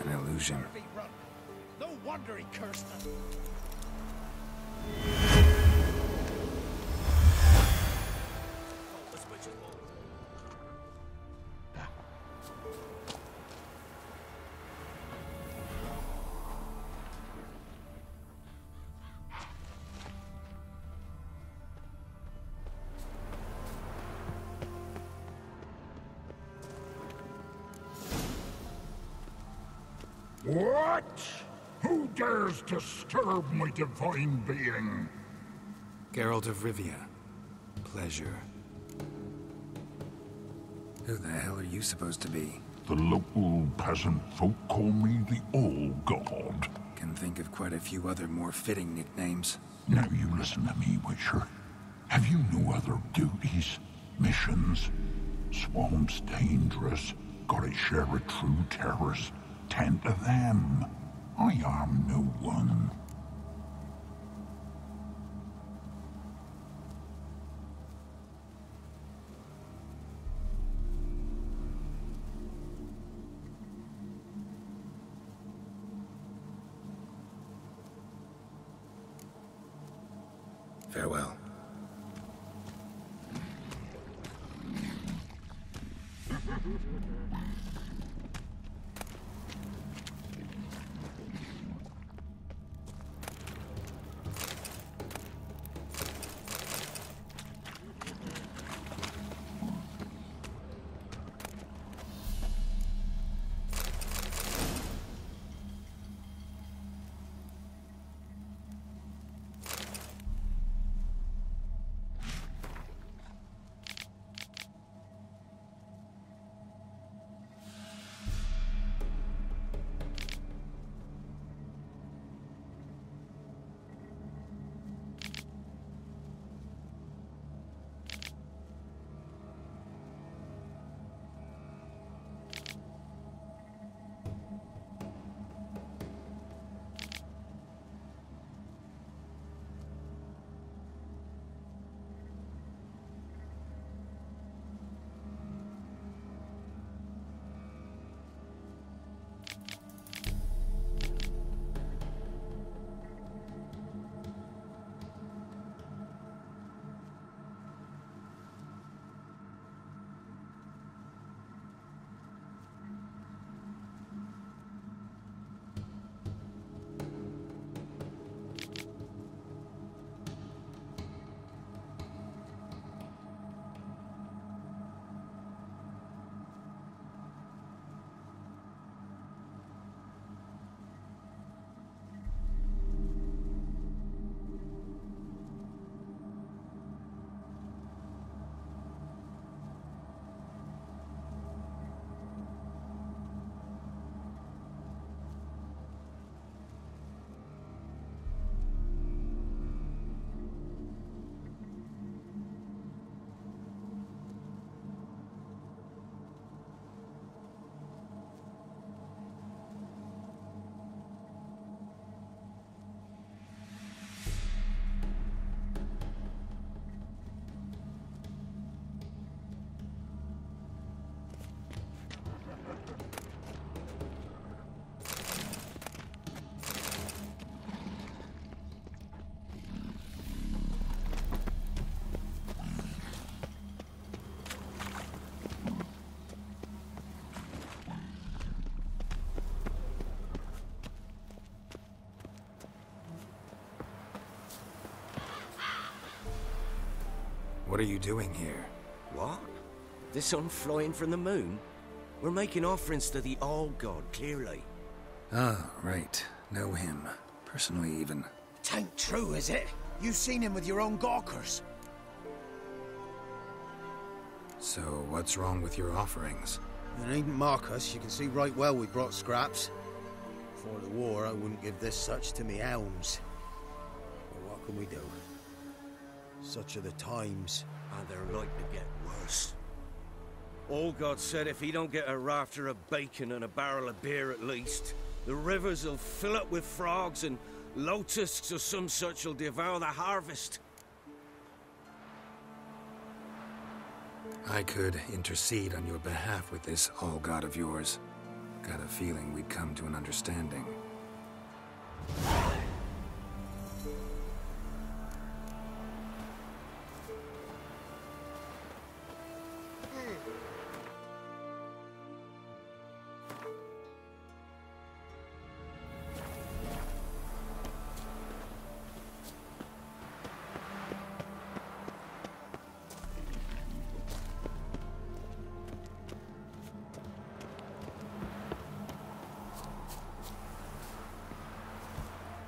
Speaker 3: An illusion.
Speaker 6: No wonder he cursed them.
Speaker 16: What? Who dares disturb my divine being?
Speaker 3: Geralt of Rivia. Pleasure. Who the hell are you supposed to be?
Speaker 16: The local peasant folk call me the All-God.
Speaker 3: Can think of quite a few other more fitting nicknames.
Speaker 16: Now you listen to me, Witcher. Have you no other duties? Missions? Swamp's dangerous. Gotta share a true terrorist. Tend to them. I am no one.
Speaker 3: Farewell. What are you doing here?
Speaker 12: What? The sun flying from the moon? We're making offerings to the All-God, clearly.
Speaker 3: Ah, right. Know him. Personally, even.
Speaker 6: Tain't true, is it? You've seen him with your own gawkers.
Speaker 3: So, what's wrong with your offerings?
Speaker 6: You needn't mock us. You can see right well we brought scraps. Before the war, I wouldn't give this such to me elms. But what can we do? Such are the times.
Speaker 12: And they're like to get worse. All-God said if he don't get a rafter of bacon and a barrel of beer at least, the rivers will fill up with frogs and locusts or some such will devour the harvest.
Speaker 3: I could intercede on your behalf with this all-god of yours. Got a feeling we'd come to an understanding.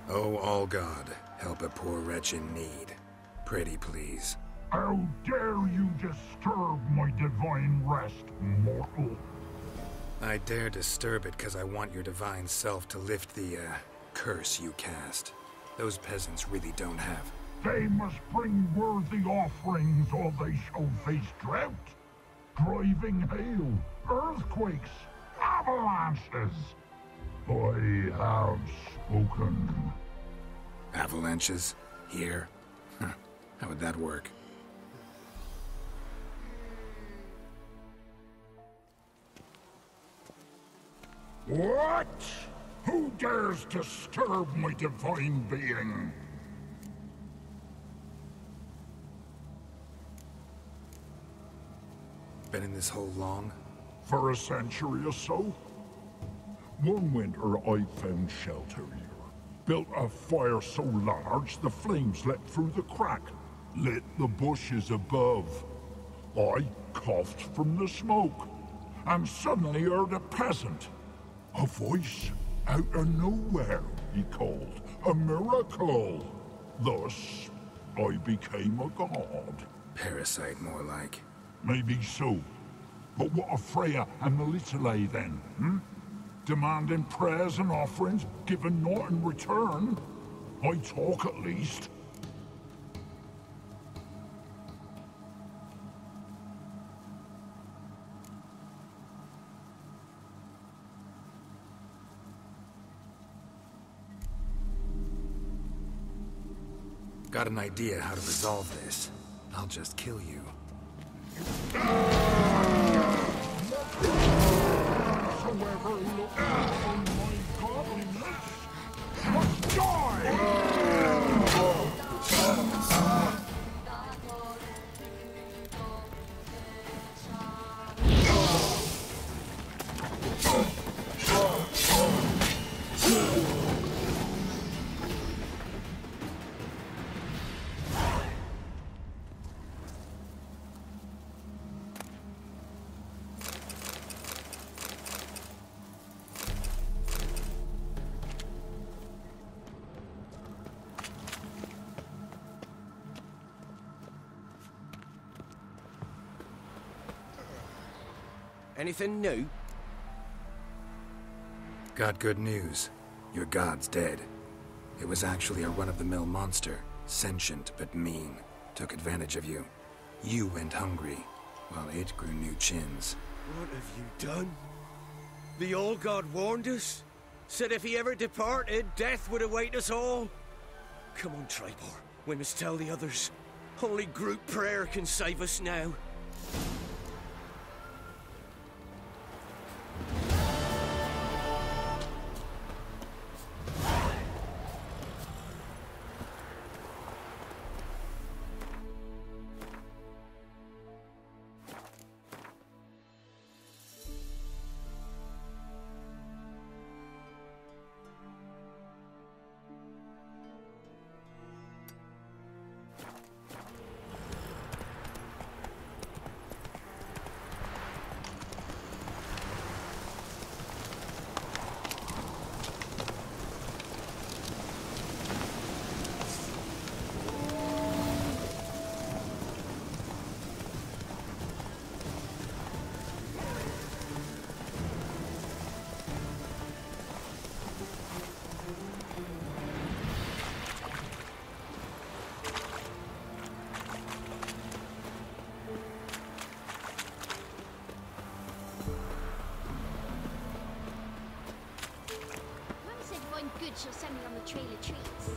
Speaker 3: Oh, all God, help a poor wretch in need. Pretty please.
Speaker 16: How dare you disturb my divine rest, mortal?
Speaker 3: I dare disturb it because I want your divine self to lift the, curse you cast. Those peasants really don't have.
Speaker 16: They must bring worthy offerings or they shall face drought, driving hail, earthquakes, avalanches. I have spoken.
Speaker 3: Avalanches? Here? Huh. How would that work?
Speaker 16: What? Who dares disturb my divine being?
Speaker 3: Been in this hole long?
Speaker 16: For a century or so. One winter I found shelter here. Built a fire so large the flames leapt through the crack, lit the bushes above. I coughed from the smoke, and suddenly heard a peasant. A voice out of nowhere, he called. A miracle. Thus, I became a god.
Speaker 3: Parasite, more like.
Speaker 16: Maybe so. But what of Freya and Melitele then, hmm? Demanding prayers and offerings, given naught in return. I talk at least.
Speaker 3: Got an idea how to resolve this. I'll just kill you.
Speaker 16: Whosoever looks on my godliness must die!
Speaker 12: Anything new?
Speaker 3: Got good news. Your god's dead. It was actually a run-of-the-mill monster. Sentient, but mean. Took advantage of you. You went hungry, while it grew new chins.
Speaker 12: What have you done? The old god warned us? Said if he ever departed, death would await us all? Come on, Tribor. We must tell the others. Only group prayer can save us now.
Speaker 17: Damn good she'll send me on the trail of treats.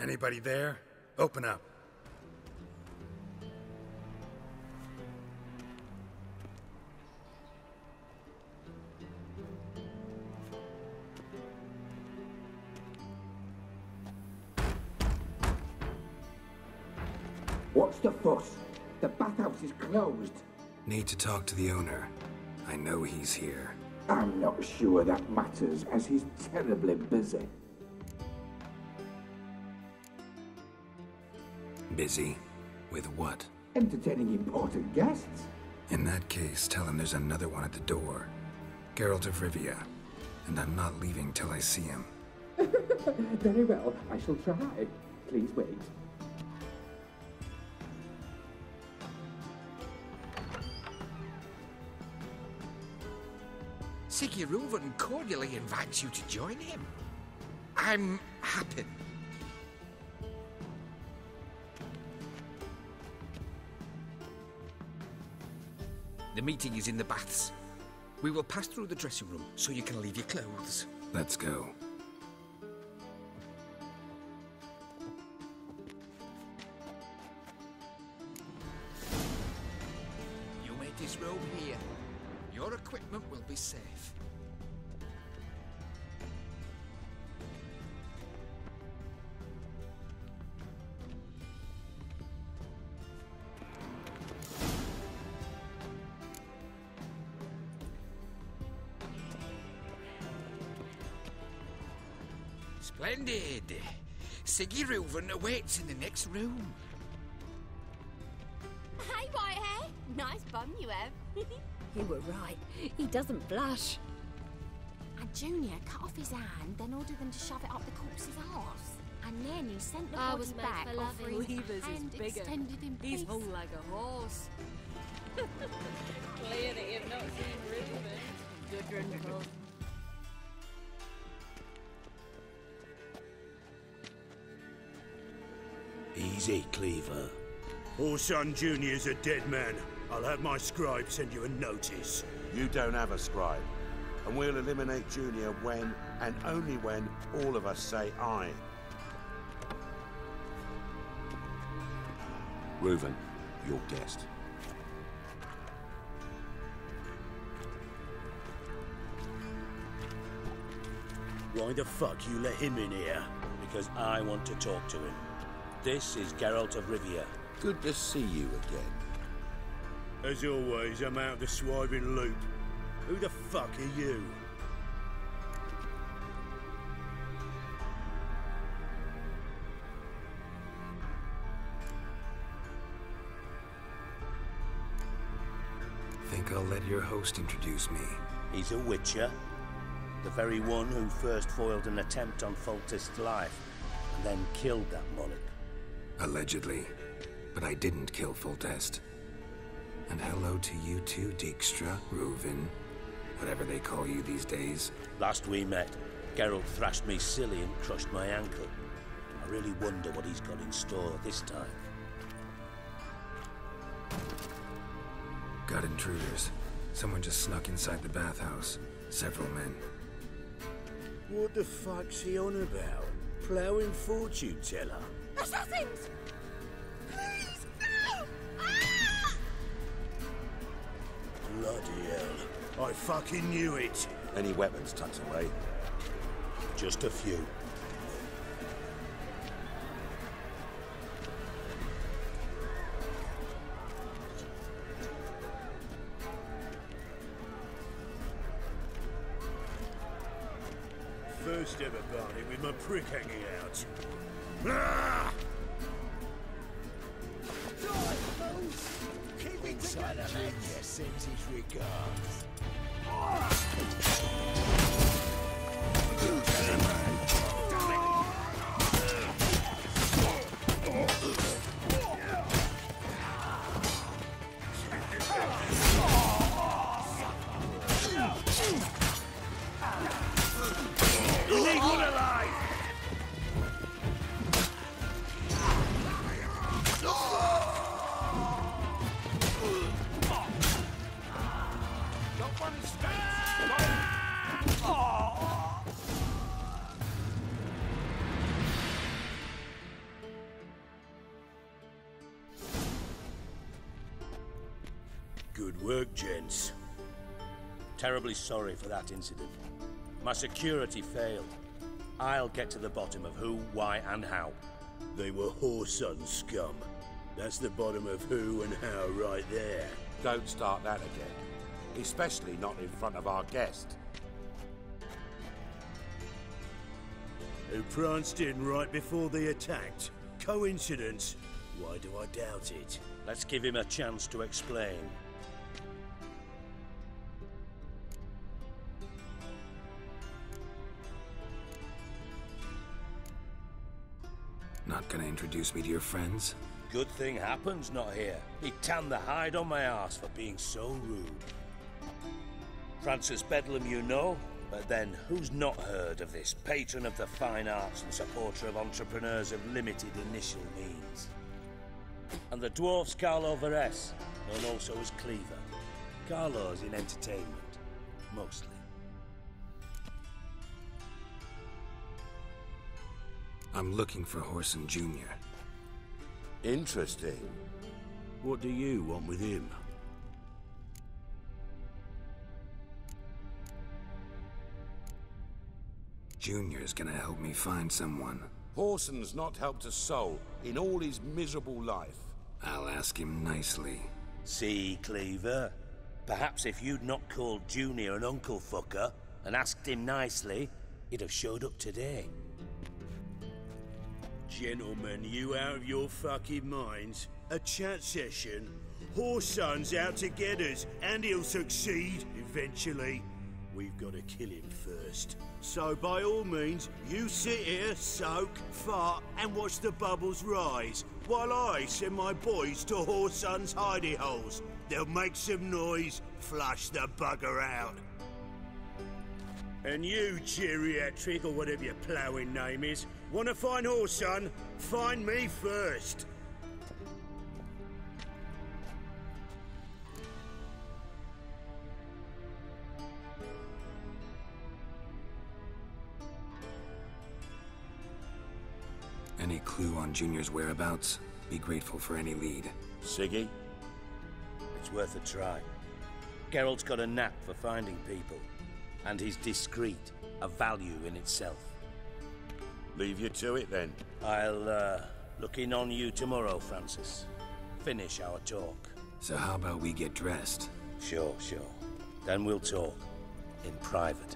Speaker 3: Anybody there? Open up.
Speaker 18: What's the fuss? The bathhouse is closed.
Speaker 3: Need to talk to the owner. I know he's here.
Speaker 18: I'm not sure that matters, as he's terribly busy.
Speaker 3: Busy? With what?
Speaker 18: Entertaining important guests.
Speaker 3: In that case, tell him there's another one at the door. Geralt of Rivia. And I'm not leaving till I see him.
Speaker 18: Very well, I shall try. Please wait.
Speaker 10: Sigurd cordially invites you to join him. I'm happy. The meeting is in the baths. We will pass through the dressing room so you can leave your clothes.
Speaker 3: Let's go.
Speaker 10: You may disrobe here. Your equipment will be safe. Splendid! Sigurd awaits in the next room.
Speaker 17: Hey, Whitehair. Nice bum you have.
Speaker 8: You were right. He doesn't blush.
Speaker 17: And Junior cut off his hand, then ordered them to shove it up the corpse's arse. And then he sent the
Speaker 8: I
Speaker 17: body
Speaker 8: was made
Speaker 17: back,
Speaker 8: for
Speaker 17: offering
Speaker 8: loving.
Speaker 17: a
Speaker 8: Weavers is
Speaker 17: hand
Speaker 8: bigger.
Speaker 17: extended in
Speaker 8: He's
Speaker 17: peace.
Speaker 8: whole like a horse. Clear that you've not seen Reuben. Good wrinkle.
Speaker 2: Easy, Cleaver. Orson Jr.'s a dead man. I'll have my scribe send you a notice.
Speaker 19: You don't have a scribe. And we'll eliminate Junior when, and only when, all of us say aye. Reuven, your guest.
Speaker 20: Why the fuck you let him in here? Because I want to talk to him. This is Geralt of Rivia.
Speaker 19: Good to see you again.
Speaker 2: As always, I'm out of the swiving loop. Who the fuck are you?
Speaker 3: Think I'll let your host introduce me.
Speaker 20: He's a Witcher. The very one who first foiled an attempt on Foltest's life, and then killed that monarch.
Speaker 3: Allegedly. But I didn't kill Foltest. And hello to you too, Dijkstra, Reuven, whatever they call you these days.
Speaker 20: Last we met, Geralt thrashed me silly and crushed my ankle. I really wonder what he's got in store this time.
Speaker 3: Got intruders. Someone just snuck inside the bathhouse. Several men.
Speaker 20: What the fuck's he on about? Ploughing fortune teller?
Speaker 17: Assassins! Please, no! Ah!
Speaker 2: Bloody hell. I fucking knew it.
Speaker 19: Any weapons tucked away?
Speaker 20: Just a few.
Speaker 2: First ever party with my prick hanging out. Ah!
Speaker 1: Keep inside of Junior sends his regards.
Speaker 2: You need one alive!
Speaker 20: Good work, gents. Terribly sorry for that incident. My security failed. I'll get to the bottom of who, why, and how.
Speaker 2: They were whoreson scum.
Speaker 19: That's the bottom of who and how right there. Don't start that again. Especially not in front of our guest.
Speaker 2: Who pranced in right before they attacked. Coincidence? Why do I doubt it?
Speaker 20: Let's give him a chance to explain.
Speaker 3: Not gonna introduce me to your friends?
Speaker 20: Good thing Happen's not here. He'd tan the hide on my arse for being so rude. Francis Bedlam you know, but then who's not heard of this patron of the fine arts and supporter of entrepreneurs of limited initial means? And the dwarf's Carlo Veres, known also as Cleaver. Carlo's in entertainment, mostly.
Speaker 3: I'm looking for Whoreson Jr.
Speaker 19: Interesting.
Speaker 2: What do you want with him?
Speaker 3: Junior's gonna help me find someone.
Speaker 19: Whoreson's not helped a soul in all his miserable life.
Speaker 3: I'll ask him nicely.
Speaker 20: See, Cleaver? Perhaps if you'd not called Junior an uncle fucker and asked him nicely, he'd have showed up today.
Speaker 2: Gentlemen, you out of your fucking minds? A chat session? Whoreson's out to get us, and he'll succeed eventually. We've got to kill him first. So by all means, you sit here, soak, fart, and watch the bubbles rise, while I send my boys to Whoreson's hidey holes. They'll make some noise, flush the bugger out. And you, geriatric, or whatever your ploughing name is, want to find Whoreson? Find me first.
Speaker 3: Any clue on Junior's whereabouts? Be grateful for any lead.
Speaker 20: Siggy? It's worth a try. Geralt's got a knack for finding people. And he's discreet, a value in itself.
Speaker 19: Leave you to it, then.
Speaker 20: I'll, look in on you tomorrow, Francis. Finish our talk.
Speaker 3: So how about we get dressed?
Speaker 20: Sure. Then we'll talk. In private.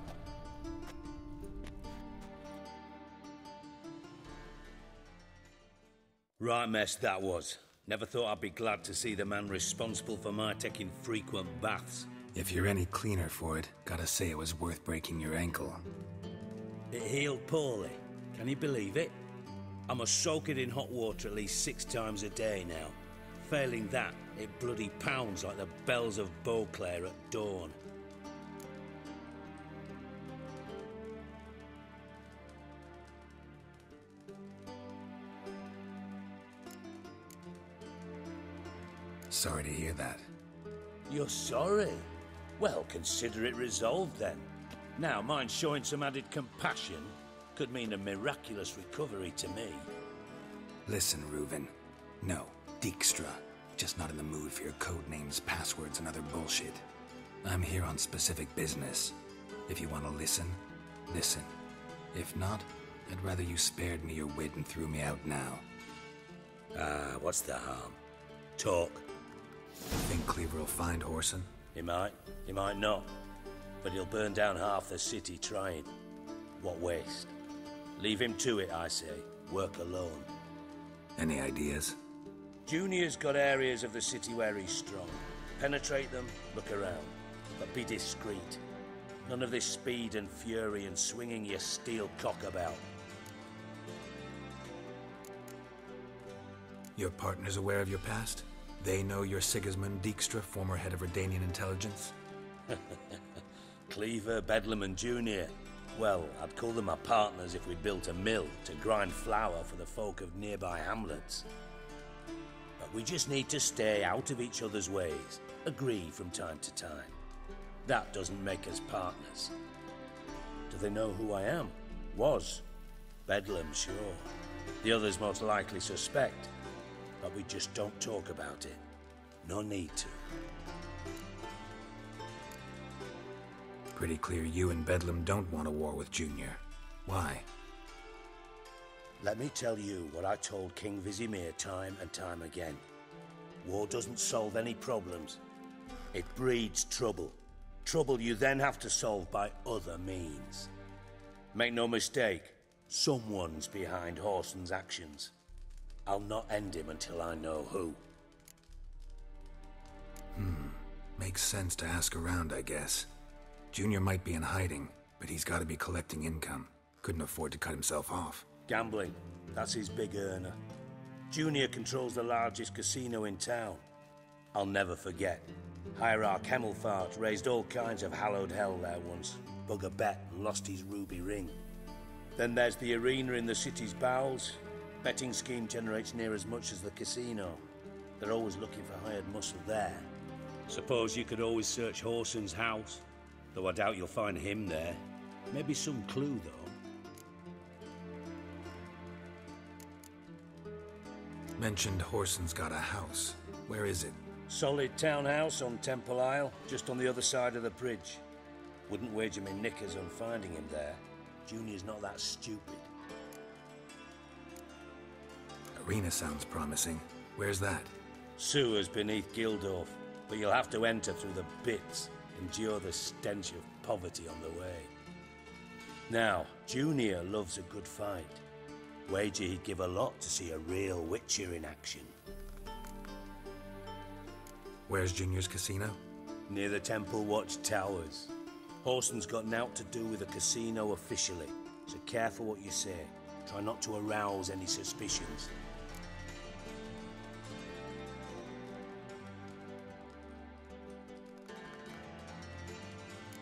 Speaker 20: Right mess that was. Never thought I'd be glad to see the man responsible for my taking frequent baths.
Speaker 3: If you're any cleaner for it, gotta say it was worth breaking your ankle.
Speaker 20: It healed poorly. Can you believe it? I must soak it in hot water at least 6 times a day now. Failing that, it bloody pounds like the bells of Beauclair at dawn.
Speaker 3: Sorry to hear that.
Speaker 20: You're sorry? Well, consider it resolved then. Now, mind showing some added compassion could mean a miraculous recovery to me.
Speaker 3: Listen, Reuven. No, Dijkstra. Just not in the mood for your code names, passwords, and other bullshit. I'm here on specific business. If you want to listen, listen. If not, I'd rather you spared me your wit and threw me out now.
Speaker 20: What's the harm? Talk.
Speaker 3: Think Cleaver will find Whoreson?
Speaker 20: He might not. But he'll burn down half the city trying. What waste. Leave him to it, I say. Work alone.
Speaker 3: Any ideas?
Speaker 20: Junior's got areas of the city where he's strong. Penetrate them, look around. But be discreet. None of this speed and fury and swinging your steel cock about.
Speaker 3: Your partner's aware of your past? They know you're Sigismund Dijkstra, former head of Redanian intelligence?
Speaker 20: Cleaver, Bedlam and Junior. Well, I'd call them my partners if we built a mill to grind flour for the folk of nearby hamlets. But we just need to stay out of each other's ways, agree from time to time. That doesn't make us partners. Do they know who I am? Was. Bedlam, sure. The others most likely suspect. But we just don't talk about it. No need to.
Speaker 3: Pretty clear you and Bedlam don't want a war with Junior. Why?
Speaker 20: Let me tell you what I told King Vizimir time and time again. War doesn't solve any problems. It breeds trouble. Trouble you then have to solve by other means. Make no mistake, someone's behind Whorson's actions. I'll not end him until I know who.
Speaker 3: Makes sense to ask around, I guess. Junior might be in hiding, but he's got to be collecting income. Couldn't afford to cut himself off.
Speaker 20: Gambling, that's his big earner. Junior controls the largest casino in town. I'll never forget. Hierarch Hemmelfart raised all kinds of hallowed hell there once. Bug a bet and lost his ruby ring. Then there's the arena in the city's bowels. Betting scheme generates near as much as the casino. They're always looking for hired muscle there. Suppose you could always search Whorson's house, though I doubt you'll find him there. Maybe some clue, though.
Speaker 3: Mentioned Whorson's got a house. Where is it?
Speaker 20: Solid townhouse on Temple Isle, just on the other side of the bridge. Wouldn't wager me knickers on finding him there. Junior's not that stupid.
Speaker 3: Arena sounds promising. Where's that?
Speaker 20: Sewers beneath Gildorf, but you'll have to enter through the bits, endure the stench of poverty on the way. Now, Junior loves a good fight. Wager he'd give a lot to see a real Witcher in action.
Speaker 3: Where's Junior's casino?
Speaker 20: Near the Temple Watch Towers. Whorson's got naught to do with the casino officially, so careful what you say. Try not to arouse any suspicions.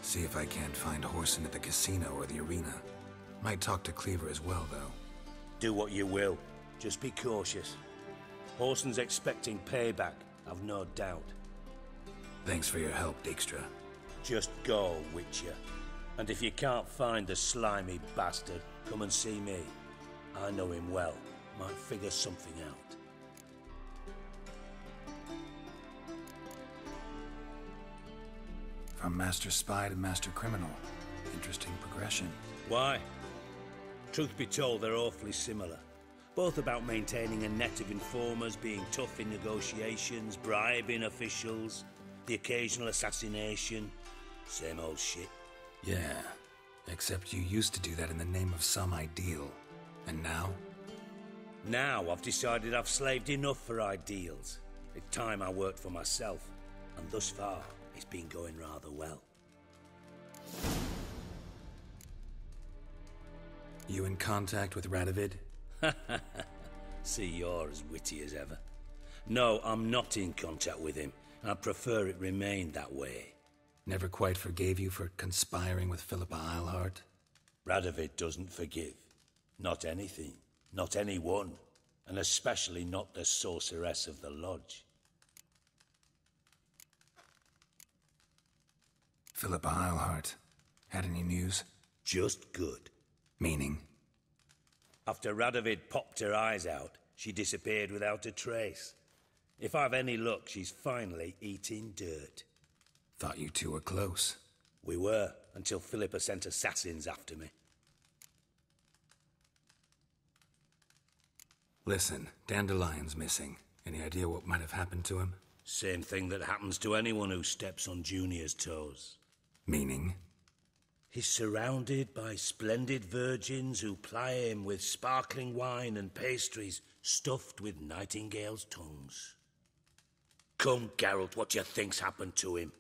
Speaker 3: See if I can't find Whorson at the casino or the arena. Might talk to Cleaver as well, though.
Speaker 20: Do what you will. Just be cautious. Whorson's expecting payback, I've no doubt.
Speaker 3: Thanks for your help, Dijkstra.
Speaker 20: Just go, Witcher. And if you can't find the slimy bastard, come and see me. I know him well. Might figure something out.
Speaker 3: From Master Spy to Master Criminal. Interesting progression.
Speaker 20: Why? Truth be told, they're awfully similar. Both about maintaining a net of informers, being tough in negotiations, bribing officials, the occasional assassination. Same old shit.
Speaker 3: Yeah, except you used to do that in the name of some ideal. And now?
Speaker 20: Now I've decided I've slaved enough for ideals. It's time I worked for myself. And thus far, it's been going rather well.
Speaker 3: You in contact with Radovid?
Speaker 20: See, you're as witty as ever. No, I'm not in contact with him. I'd prefer it remained that way.
Speaker 3: Never quite forgave you for conspiring with Philippa Eilhart?
Speaker 20: Radovid doesn't forgive. Not anything. Not anyone. And especially not the sorceress of the lodge.
Speaker 3: Philippa Eilhart. Had any news?
Speaker 20: Just good.
Speaker 3: Meaning?
Speaker 20: After Radovid popped her eyes out, she disappeared without a trace. If I've any luck, she's finally eating dirt.
Speaker 3: Thought you two were close.
Speaker 20: We were, until Philippa sent assassins after me.
Speaker 3: Listen, Dandelion's missing. Any idea what might have happened to him?
Speaker 20: Same thing that happens to anyone who steps on Junior's toes.
Speaker 3: Meaning?
Speaker 20: He's surrounded by splendid virgins who ply him with sparkling wine and pastries stuffed with nightingales' tongues. Come, Geralt, what do you think's happened to him?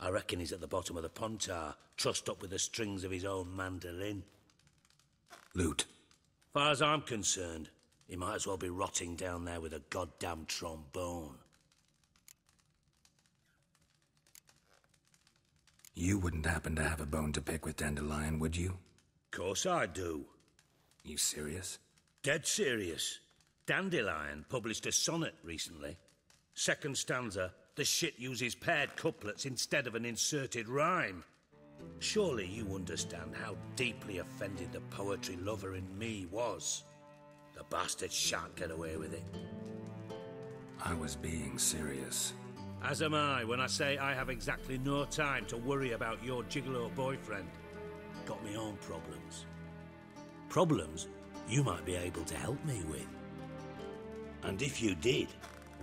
Speaker 20: I reckon he's at the bottom of the Pontar, trussed up with the strings of his own mandolin.
Speaker 3: Loot.
Speaker 20: Far as I'm concerned, he might as well be rotting down there with a goddamn trombone.
Speaker 3: You wouldn't happen to have a bone to pick with Dandelion, would you?
Speaker 20: Course I do.
Speaker 3: You serious?
Speaker 20: Dead serious. Dandelion published a sonnet recently. Second stanza, the shit uses paired couplets instead of an inserted rhyme. Surely you understand how deeply offended the poetry lover in me was. The bastard shan't get away with it.
Speaker 3: I was being serious.
Speaker 20: As am I when I say I have exactly no time to worry about your gigolo boyfriend. Got me own problems. Problems you might be able to help me with. And if you did,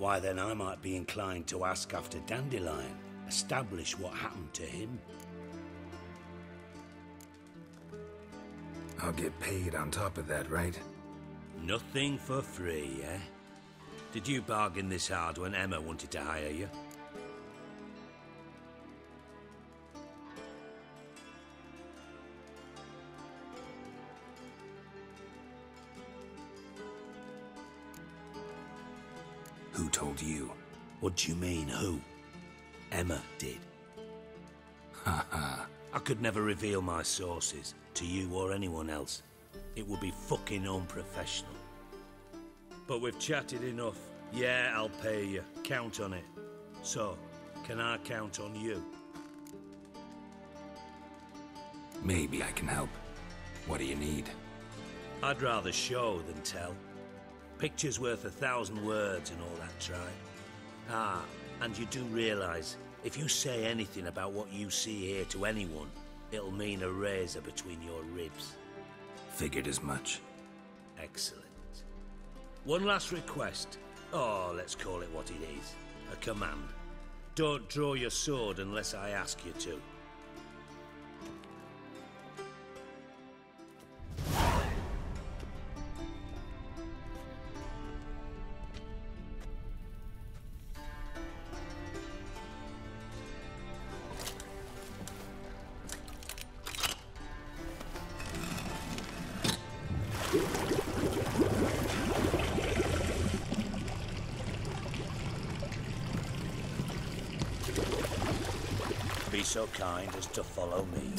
Speaker 20: Why then I might be inclined to ask after Dandelion, establish what happened to him.
Speaker 3: I'll get paid on top of that, right?
Speaker 20: Nothing for free, eh? Did you bargain this hard when Emma wanted to hire you?
Speaker 3: Who told you?
Speaker 20: What do you mean, who? Emma did.
Speaker 3: Haha.
Speaker 20: I could never reveal my sources to you or anyone else. It would be fucking unprofessional. But we've chatted enough. Yeah, I'll pay you. Count on it. So, can I count on you?
Speaker 3: Maybe I can help. What do you need?
Speaker 20: I'd rather show than tell. Picture's worth 1,000 words and all that tribe. Ah, and you do realise, if you say anything about what you see here to anyone, it'll mean a razor between your ribs.
Speaker 3: Figured as much.
Speaker 20: Excellent. One last request. Oh, let's call it what it is. A command. Don't draw your sword unless I ask you to. Be so kind as to follow me.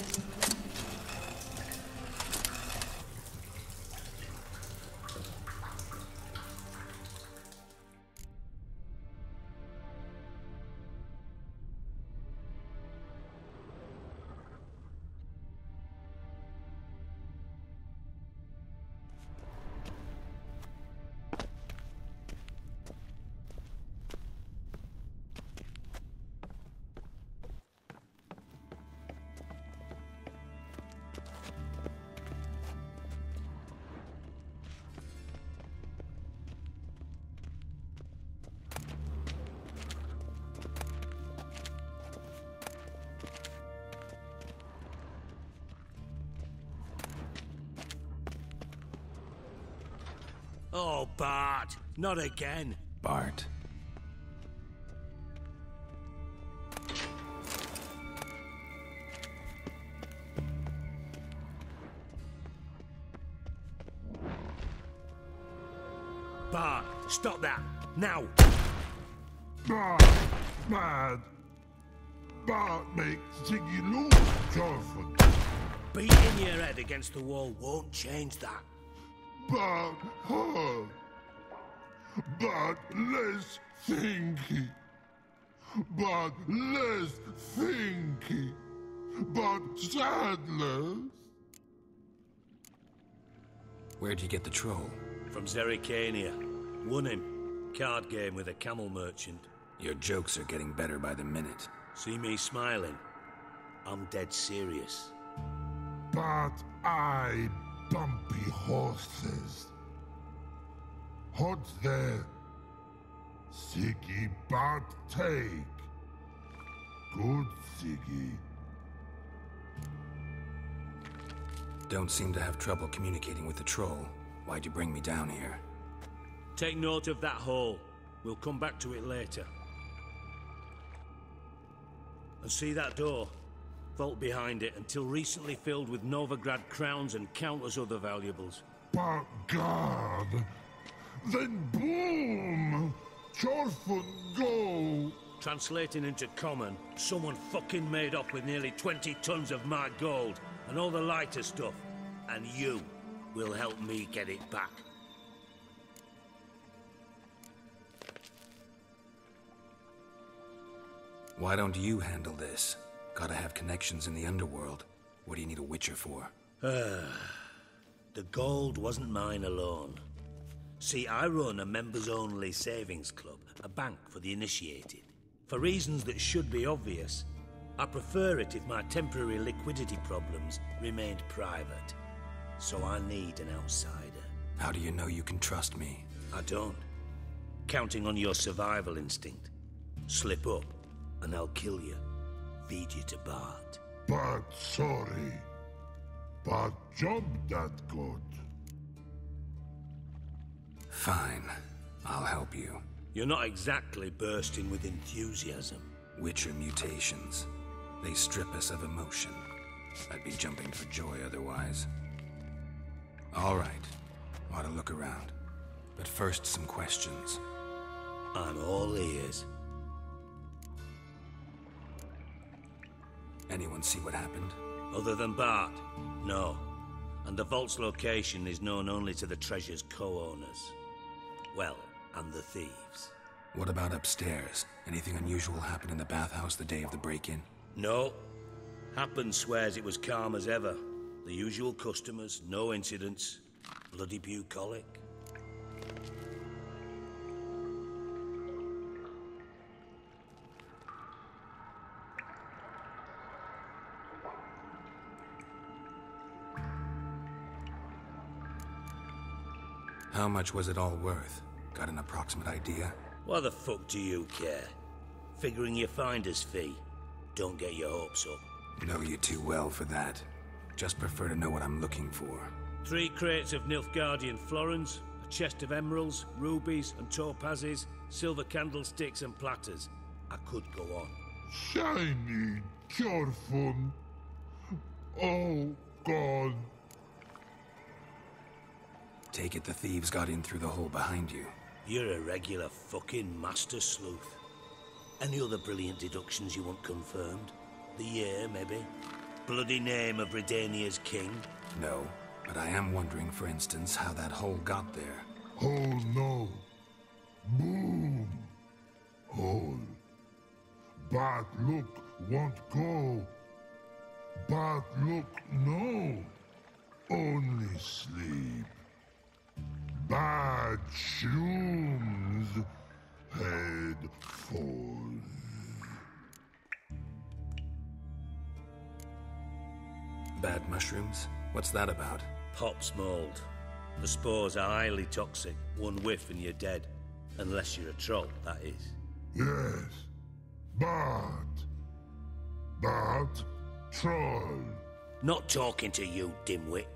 Speaker 20: Oh, Bart, not again.
Speaker 3: Bart.
Speaker 20: Bart, stop that, now!
Speaker 16: Bart, mad. Bart makes Ziggy lose, Jorford.
Speaker 20: Beating your head against the wall won't change that.
Speaker 16: But hard. But less thinky. But less thinky. But sadless.
Speaker 3: Where'd you get the troll?
Speaker 20: From Zerrikania. Won him. Card game with a camel merchant.
Speaker 3: Your jokes are getting better by the minute.
Speaker 20: See me smiling? I'm dead serious.
Speaker 16: But I bumpy horses. What's there? Siggy but take. Good Siggy.
Speaker 3: Don't seem to have trouble communicating with the troll. Why'd you bring me down here?
Speaker 20: Take note of that hole. We'll come back to it later. And see that door? Vault behind it, until recently filled with Novigrad crowns and countless other valuables.
Speaker 16: But God! Then boom! Chorford go!
Speaker 20: Translating into common, someone fucking made off with nearly 20 tons of my gold, and all the lighter stuff. And you will help me get it back.
Speaker 3: Why don't you handle this? Gotta have connections in the underworld. What do you need a Witcher for?
Speaker 20: The gold wasn't mine alone. See, I run a members-only savings club, a bank for the initiated. For reasons that should be obvious, I prefer it if my temporary liquidity problems remained private. So I need an outsider.
Speaker 3: How do you know you can trust me?
Speaker 20: I don't. counting on your survival instinct. Slip up, and I'll kill you. Feed you to Bart.
Speaker 16: But sorry. But job that good.
Speaker 3: Fine. I'll help you.
Speaker 20: You're not exactly bursting with enthusiasm.
Speaker 3: Witcher mutations. They strip us of emotion. I'd be jumping for joy otherwise. All right. Ought to look around. But first, some questions.
Speaker 20: I'm all ears.
Speaker 3: Anyone see what happened?
Speaker 20: Other than Bart? No. And the vault's location is known only to the treasure's co-owners. Well, and the thieves.
Speaker 3: What about upstairs? Anything unusual happen in the bathhouse the day of the break-in?
Speaker 20: No. Happen swears it was calm as ever. The usual customers, no incidents. Bloody bucolic.
Speaker 3: How much was it all worth? Got an approximate idea?
Speaker 20: Why the fuck do you care? Figuring your finder's fee. Don't get your hopes up.
Speaker 3: Know you too well for that. Just prefer to know what I'm looking for.
Speaker 20: 3 crates of Nilfgaardian florins, a chest of emeralds, rubies and topazes, silver candlesticks and platters. I could go on.
Speaker 16: Shiny, careful. Oh, God.
Speaker 3: Take it the thieves got in through the hole behind you.
Speaker 20: You're a regular fucking master sleuth. Any other brilliant deductions you want confirmed? The year, maybe? Bloody name of Redania's king?
Speaker 3: No, but I am wondering, for instance, how that hole got there.
Speaker 16: Oh no. Boom. Hole. Bad look won't go. Bad look no. Only sleep. Bad shrooms. Head falls.
Speaker 3: Bad mushrooms? What's that about?
Speaker 20: Pop's mold. The spores are highly toxic. One whiff and you're dead. Unless you're a troll, that is.
Speaker 16: Yes. Bad. Bad troll.
Speaker 20: Not talking to you, dimwit.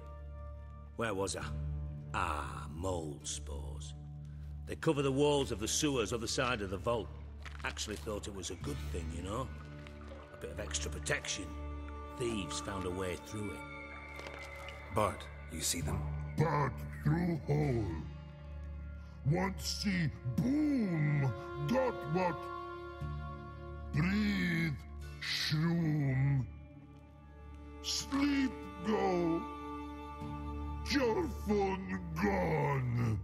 Speaker 20: Where was I? Ah, mold spores. They cover the walls of the sewers other side of the vault. Actually thought it was a good thing, you know? A bit of extra protection. Thieves found a way through it.
Speaker 3: Bart, you see them?
Speaker 16: Bad through hole. Want see boom. Got what? Breathe. Shroom. Sleep go. Your phone gone.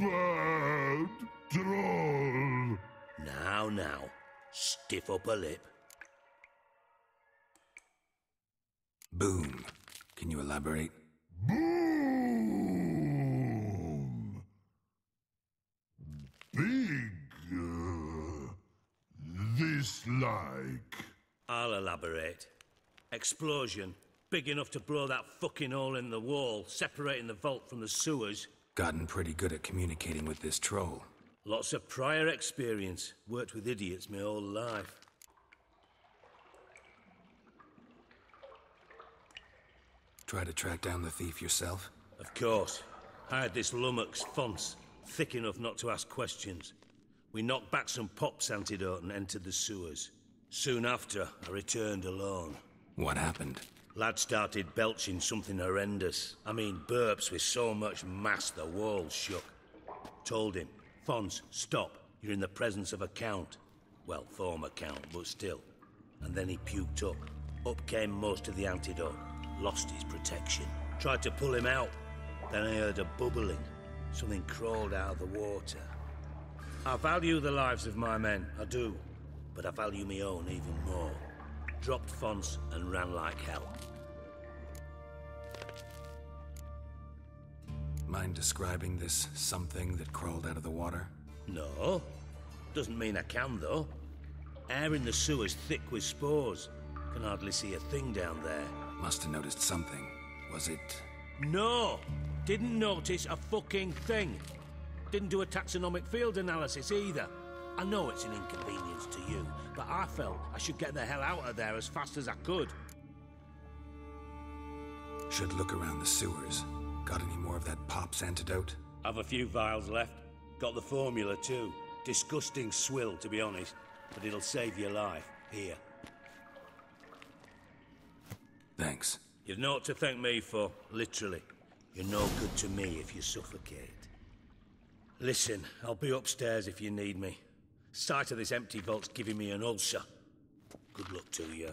Speaker 16: Bad troll.
Speaker 20: Now, stiff up a lip.
Speaker 3: Boom. Can you elaborate?
Speaker 16: Boom. Big. This like.
Speaker 20: I'll elaborate. Explosion. Big enough to blow that fucking hole in the wall, separating the vault from the sewers.
Speaker 3: Gotten pretty good at communicating with this troll.
Speaker 20: Lots of prior experience. Worked with idiots my whole life.
Speaker 3: Try to track down the thief yourself?
Speaker 20: Of course. I had this lummox, Fons, thick enough not to ask questions. We knocked back some Pop's antidote and entered the sewers. Soon after, I returned alone.
Speaker 3: What happened?
Speaker 20: Lad started belching something horrendous. I mean, burps with so much mass the walls shook. Told him, Fons, stop. You're in the presence of a count. Well, former count, but still. And then he puked up. Up came most of the antidote. Lost his protection. Tried to pull him out. Then I heard a bubbling. Something crawled out of the water. I value the lives of my men, I do. But I value my own even more. Dropped Fons and ran like hell.
Speaker 3: Mind describing this something that crawled out of the water?
Speaker 20: No. Doesn't mean I can, though. Air in the sewer's thick with spores. Can hardly see a thing down there.
Speaker 3: Must have noticed something. Was it...
Speaker 20: No! Didn't notice a fucking thing.
Speaker 5: Didn't do a taxonomic field analysis either. I know it's an inconvenience to you, but I felt I should get the hell out of there as fast as I could.
Speaker 3: Should look around the sewers. Got any more of that Pop's antidote?
Speaker 20: Have a few vials left. Got the formula too. Disgusting swill, to be honest, but it'll save your life. Here.
Speaker 3: Thanks.
Speaker 20: You've naught to thank me for, literally. You're no good to me if you suffocate. Listen, I'll be upstairs if you need me. Sight of this empty vault's giving me an ulcer. Good luck to you.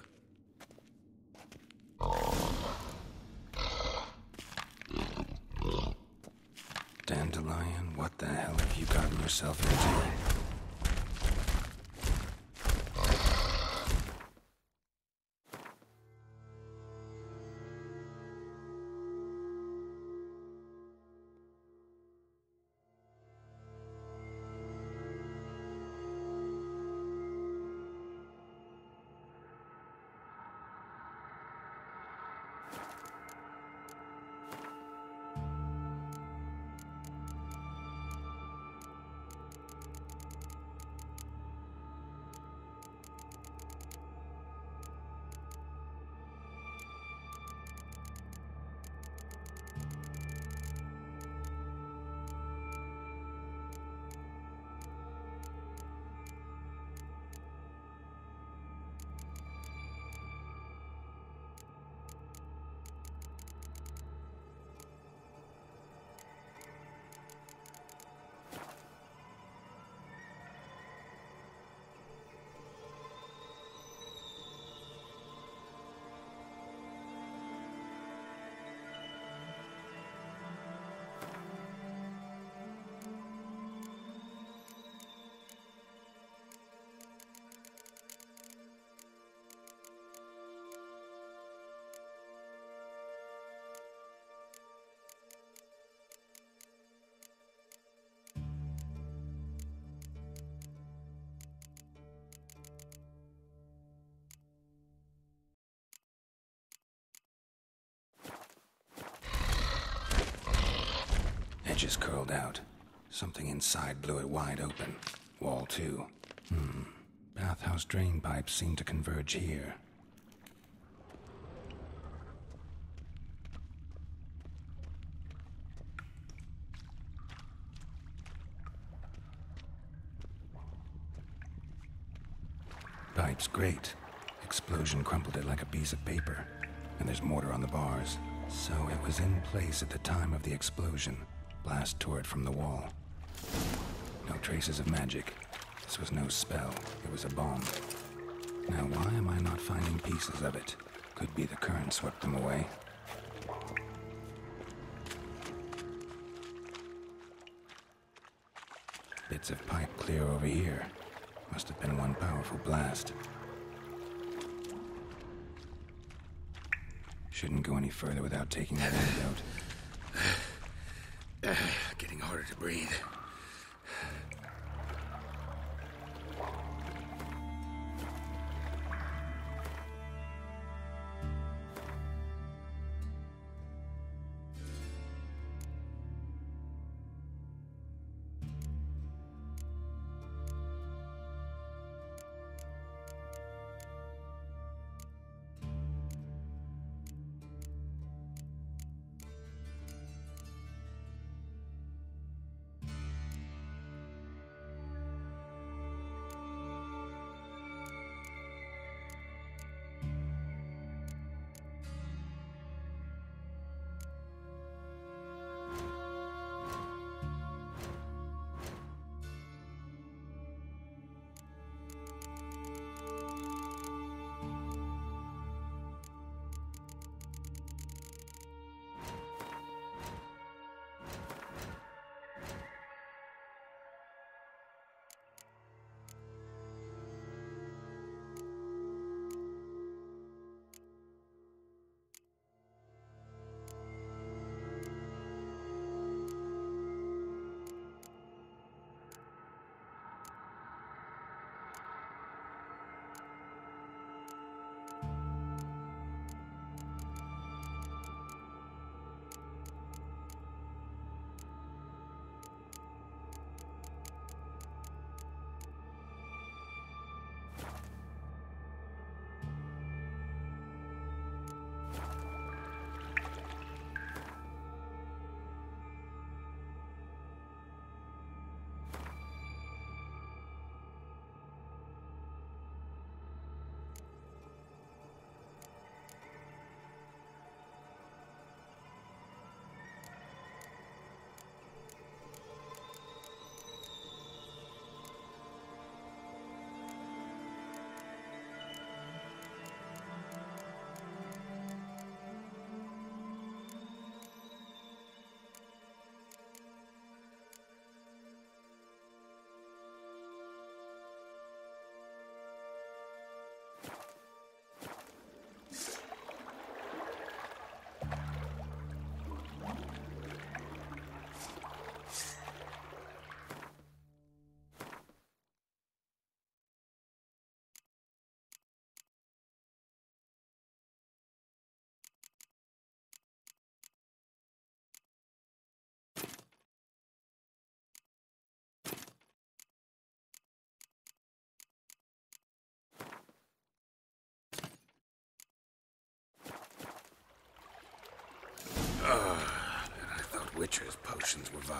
Speaker 3: Dandelion, what the hell have you gotten yourself into? Edges curled out. Something inside blew it wide open. Wall too. Bathhouse drain pipes seem to converge here. Pipe's great. Explosion crumpled it like a piece of paper. And there's mortar on the bars. So it was in place at the time of the explosion. Blast tore it from the wall. No traces of magic. This was no spell. It was a bomb. Now why am I not finding pieces of it? Could be the current swept them away. Bits of pipe clear over here. Must have been one powerful blast. Shouldn't go any further without taking that antidote.
Speaker 10: Getting harder to breathe.
Speaker 3: Witcher's potions were vile.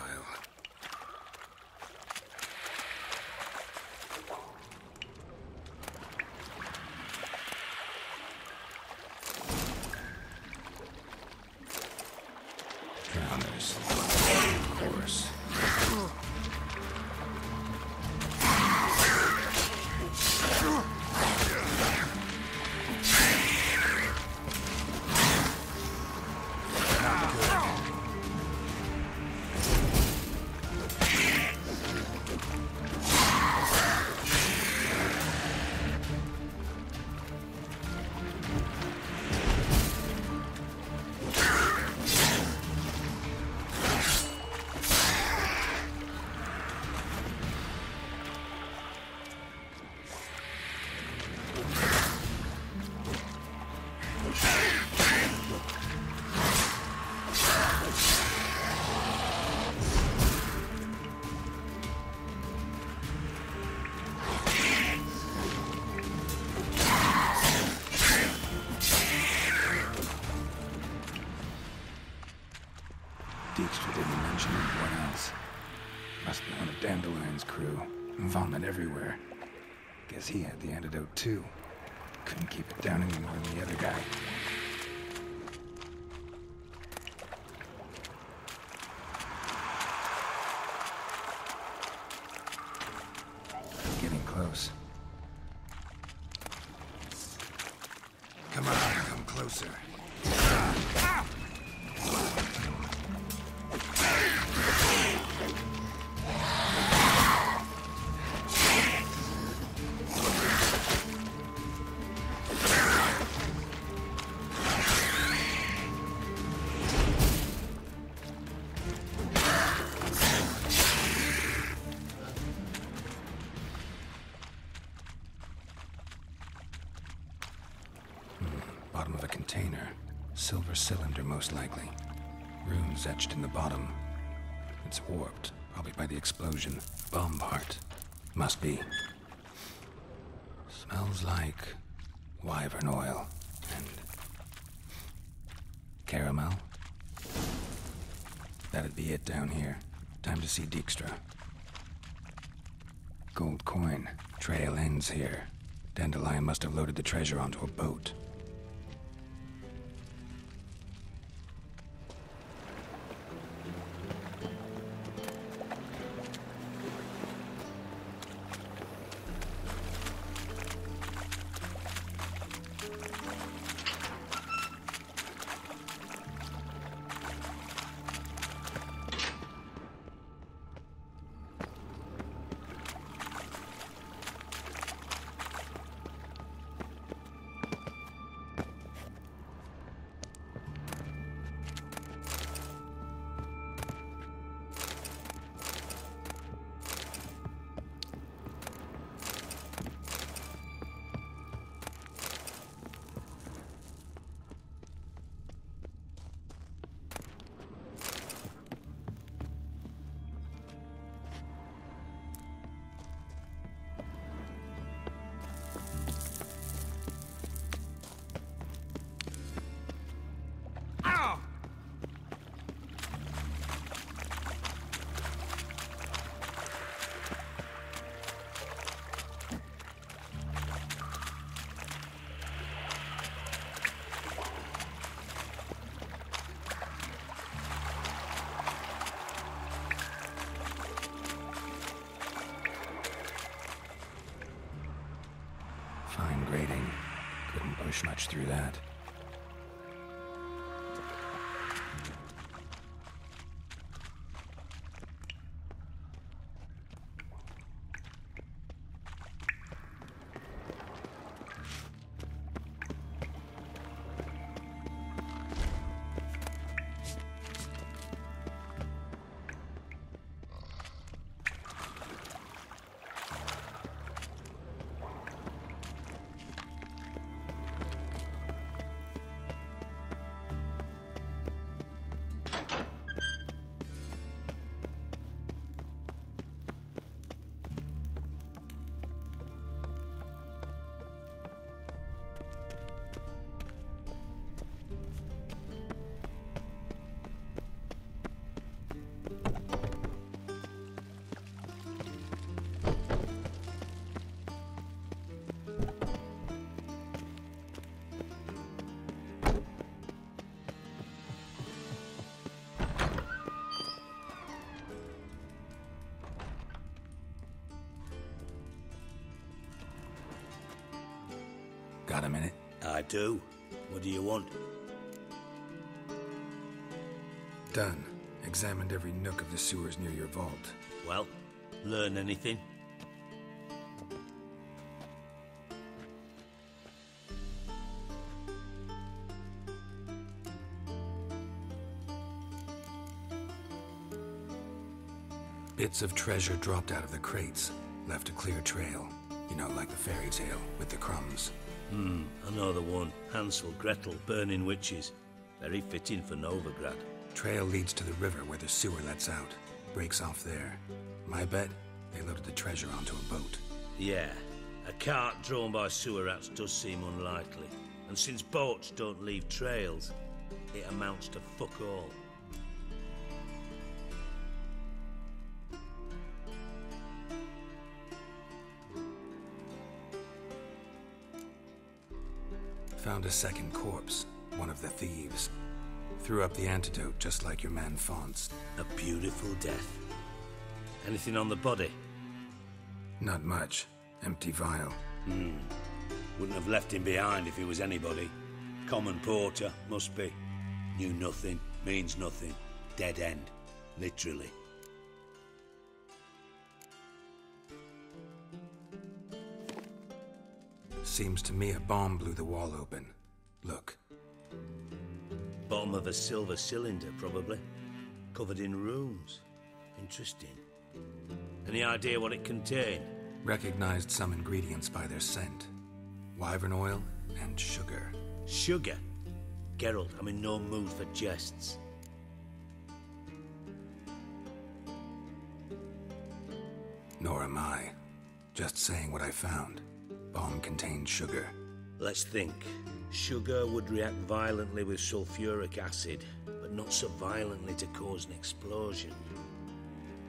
Speaker 3: Drowners. Of course. Wticher didn't mention anyone else. Must be one of Dandelion's crew. Vomit everywhere. Guess he had the antidote too. Couldn't keep it down any more than the other guy. Getting close. Come on, come closer. Bottom of a container. Silver cylinder, most likely. Runes etched in the bottom. It's warped, probably by the explosion. Bomb part. Must be. Smells like wyvern oil and caramel. That'd be it down here. Time to see Dijkstra. Gold coin. Trail ends here. Dandelion must have loaded the treasure onto a boat. Fine grading. Couldn't push much through that. Got a minute?
Speaker 20: I do. What do you want?
Speaker 3: Done. Examined every nook of the sewers near your vault.
Speaker 20: Well, learn anything?
Speaker 3: Bits of treasure dropped out of the crates, left a clear trail. You know, like the fairy tale, with the crumbs.
Speaker 20: I know the one. Hansel, Gretel, burning witches. Very fitting for Novigrad.
Speaker 3: Trail leads to the river where the sewer lets out. Breaks off there. My bet, they loaded the treasure onto a boat.
Speaker 20: Yeah, a cart drawn by sewer rats does seem unlikely. And since boats don't leave trails, it amounts to fuck all.
Speaker 3: Found a second corpse, one of the thieves. Threw up the antidote just like your man Fonz.
Speaker 20: A beautiful death. Anything on the body?
Speaker 3: Not much. Empty vial.
Speaker 20: Wouldn't have left him behind if he was anybody. Common porter, must be. Knew nothing, means nothing. Dead end. Literally.
Speaker 3: Seems to me a bomb blew the wall open. Look.
Speaker 20: Bottom of a silver cylinder, probably. Covered in runes. Interesting. Any idea what it contained?
Speaker 3: Recognized some ingredients by their scent. Wyvern oil and sugar.
Speaker 20: Sugar? Geralt, I'm in no mood for jests.
Speaker 3: Nor am I. Just saying what I found. Bomb contained sugar.
Speaker 20: Let's think. Sugar would react violently with sulfuric acid, but not so violently to cause an explosion.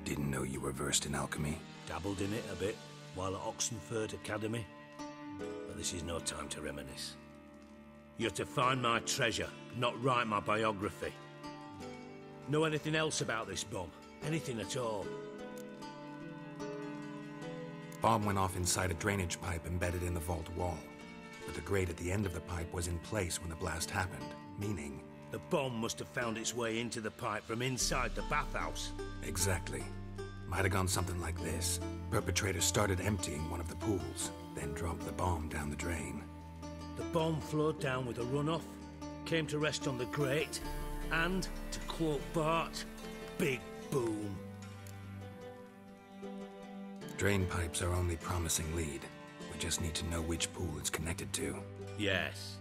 Speaker 3: Didn't know you were versed in alchemy.
Speaker 20: Dabbled in it a bit, while at Oxenford Academy. But this is no time to reminisce. You're to find my treasure, not write my biography. Know anything else about this bomb? Anything at all?
Speaker 3: Bomb went off inside a drainage pipe embedded in the vault wall. But the grate at the end of the pipe was in place when the blast happened, meaning...
Speaker 20: The bomb must have found its way into the pipe from inside the bathhouse.
Speaker 3: Exactly. Might have gone something like this. Perpetrator started emptying one of the pools, then dropped the bomb down the drain.
Speaker 20: The bomb flowed down with a runoff, came to rest on the grate, and, to quote Bart, big boom.
Speaker 3: Drain pipes are only promising lead. We just need to know which pool it's connected to.
Speaker 20: Yes.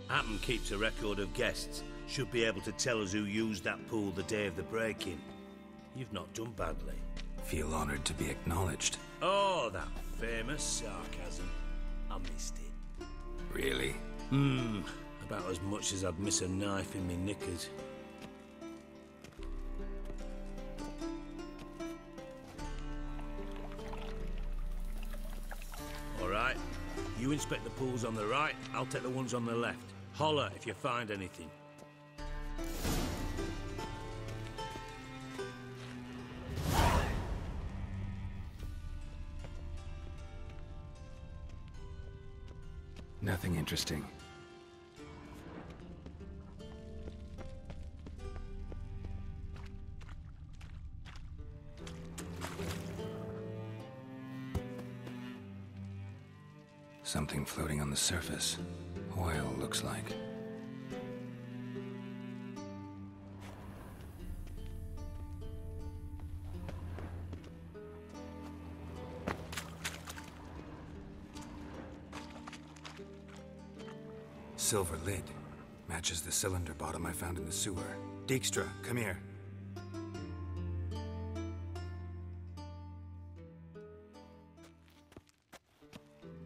Speaker 20: Hammond keeps a record of guests. Should be able to tell us who used that pool the day of the break-in. You've not done badly.
Speaker 3: Feel honored to be acknowledged.
Speaker 20: Oh, that famous sarcasm. I missed it.
Speaker 3: Really?
Speaker 20: About as much as I'd miss a knife in me knickers. All right. You inspect the pools on the right, I'll take the ones on the left. Holler if you find anything.
Speaker 3: Nothing interesting. Something floating on the surface. Oil, looks like. Silver lid. Matches the cylinder bottom I found in the sewer. Dijkstra, come here.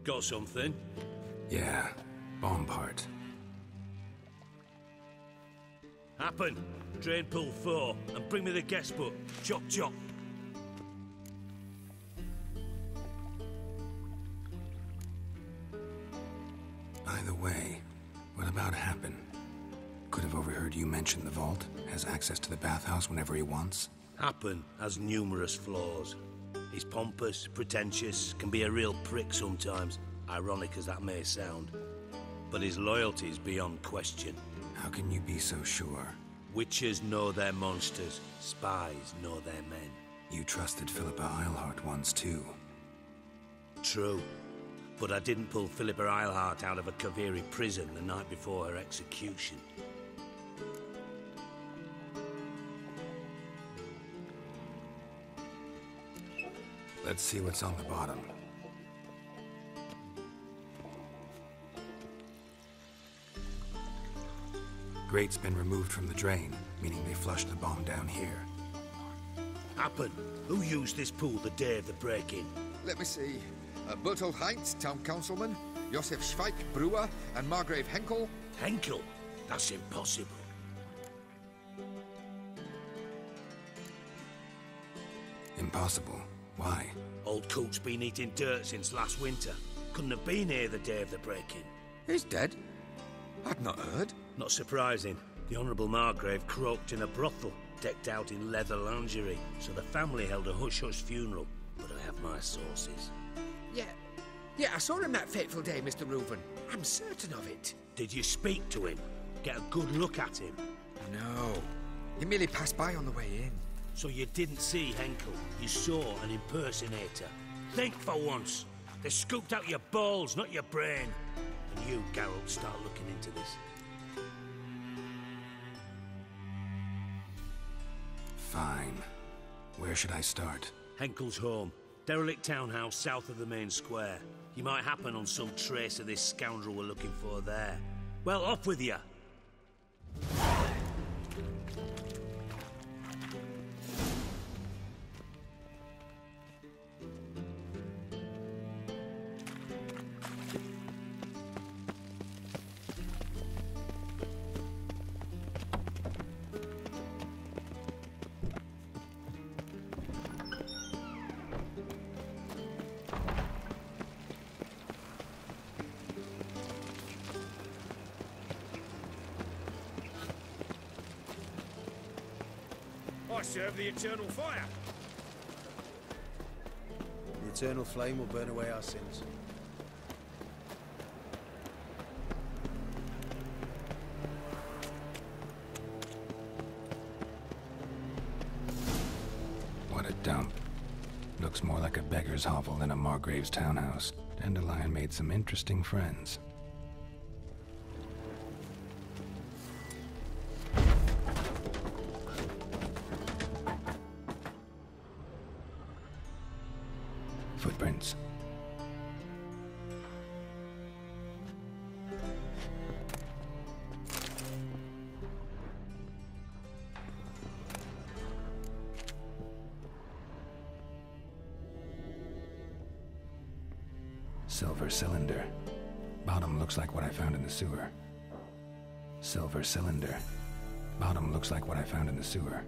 Speaker 20: Got something?
Speaker 3: Yeah, bomb part.
Speaker 20: Happen. Drain pool 4, and bring me the guest book. Chop chop.
Speaker 3: Either way, what about Happen? Could have overheard you mention the vault. Has access to the bathhouse whenever he wants.
Speaker 20: Happen has numerous flaws. He's pompous, pretentious, can be a real prick sometimes. ironic as that may sound. But his loyalty is beyond question.
Speaker 3: How can you be so sure?
Speaker 20: Witchers know their monsters, spies know their men.
Speaker 3: You trusted Philippa Eilhart once too.
Speaker 20: True. But I didn't pull Philippa Eilhart out of a Kaviri prison the night before her execution.
Speaker 3: Let's see what's on the bottom. Grate's been removed from the drain, meaning they flushed the bomb down here.
Speaker 20: Happen. Who used this pool the day of the break-in?
Speaker 10: Let me see. Bertold Heinz, town councilman, Josef Schweik, brewer, and Margrave Henkel.
Speaker 20: Henkel? That's impossible.
Speaker 3: Impossible? Why?
Speaker 20: Old Coot's been eating dirt since last winter. Couldn't have been here the day of the break-in.
Speaker 10: He's dead? I'd not heard.
Speaker 20: Not surprising. The Honourable Margrave croaked in a brothel, decked out in leather lingerie, so the family held a hush-hush funeral. But I have my sources.
Speaker 10: Yeah, I saw him that fateful day, Mr. Reuven. I'm certain of it.
Speaker 20: Did you speak to him? Get a good look at him?
Speaker 10: No. He merely passed by on the way in.
Speaker 20: So you didn't see Henkel? You saw an impersonator? Think for once. They scooped out your balls, not your brain. And you, Geralt, start looking into this.
Speaker 3: Fine. Where should I start?
Speaker 20: Henkel's home. Derelict townhouse south of the main square. You might happen on some trace of this scoundrel we're looking for there. Well, off with you!
Speaker 12: I serve the eternal fire.
Speaker 6: The eternal flame will burn away our sins.
Speaker 3: What a dump. Looks more like a beggar's hovel than a Margrave's townhouse. Dandelion made some interesting friends. Footprints. Silver cylinder. Bottom looks like what I found in the sewer. Silver cylinder. Bottom looks like what I found in the sewer.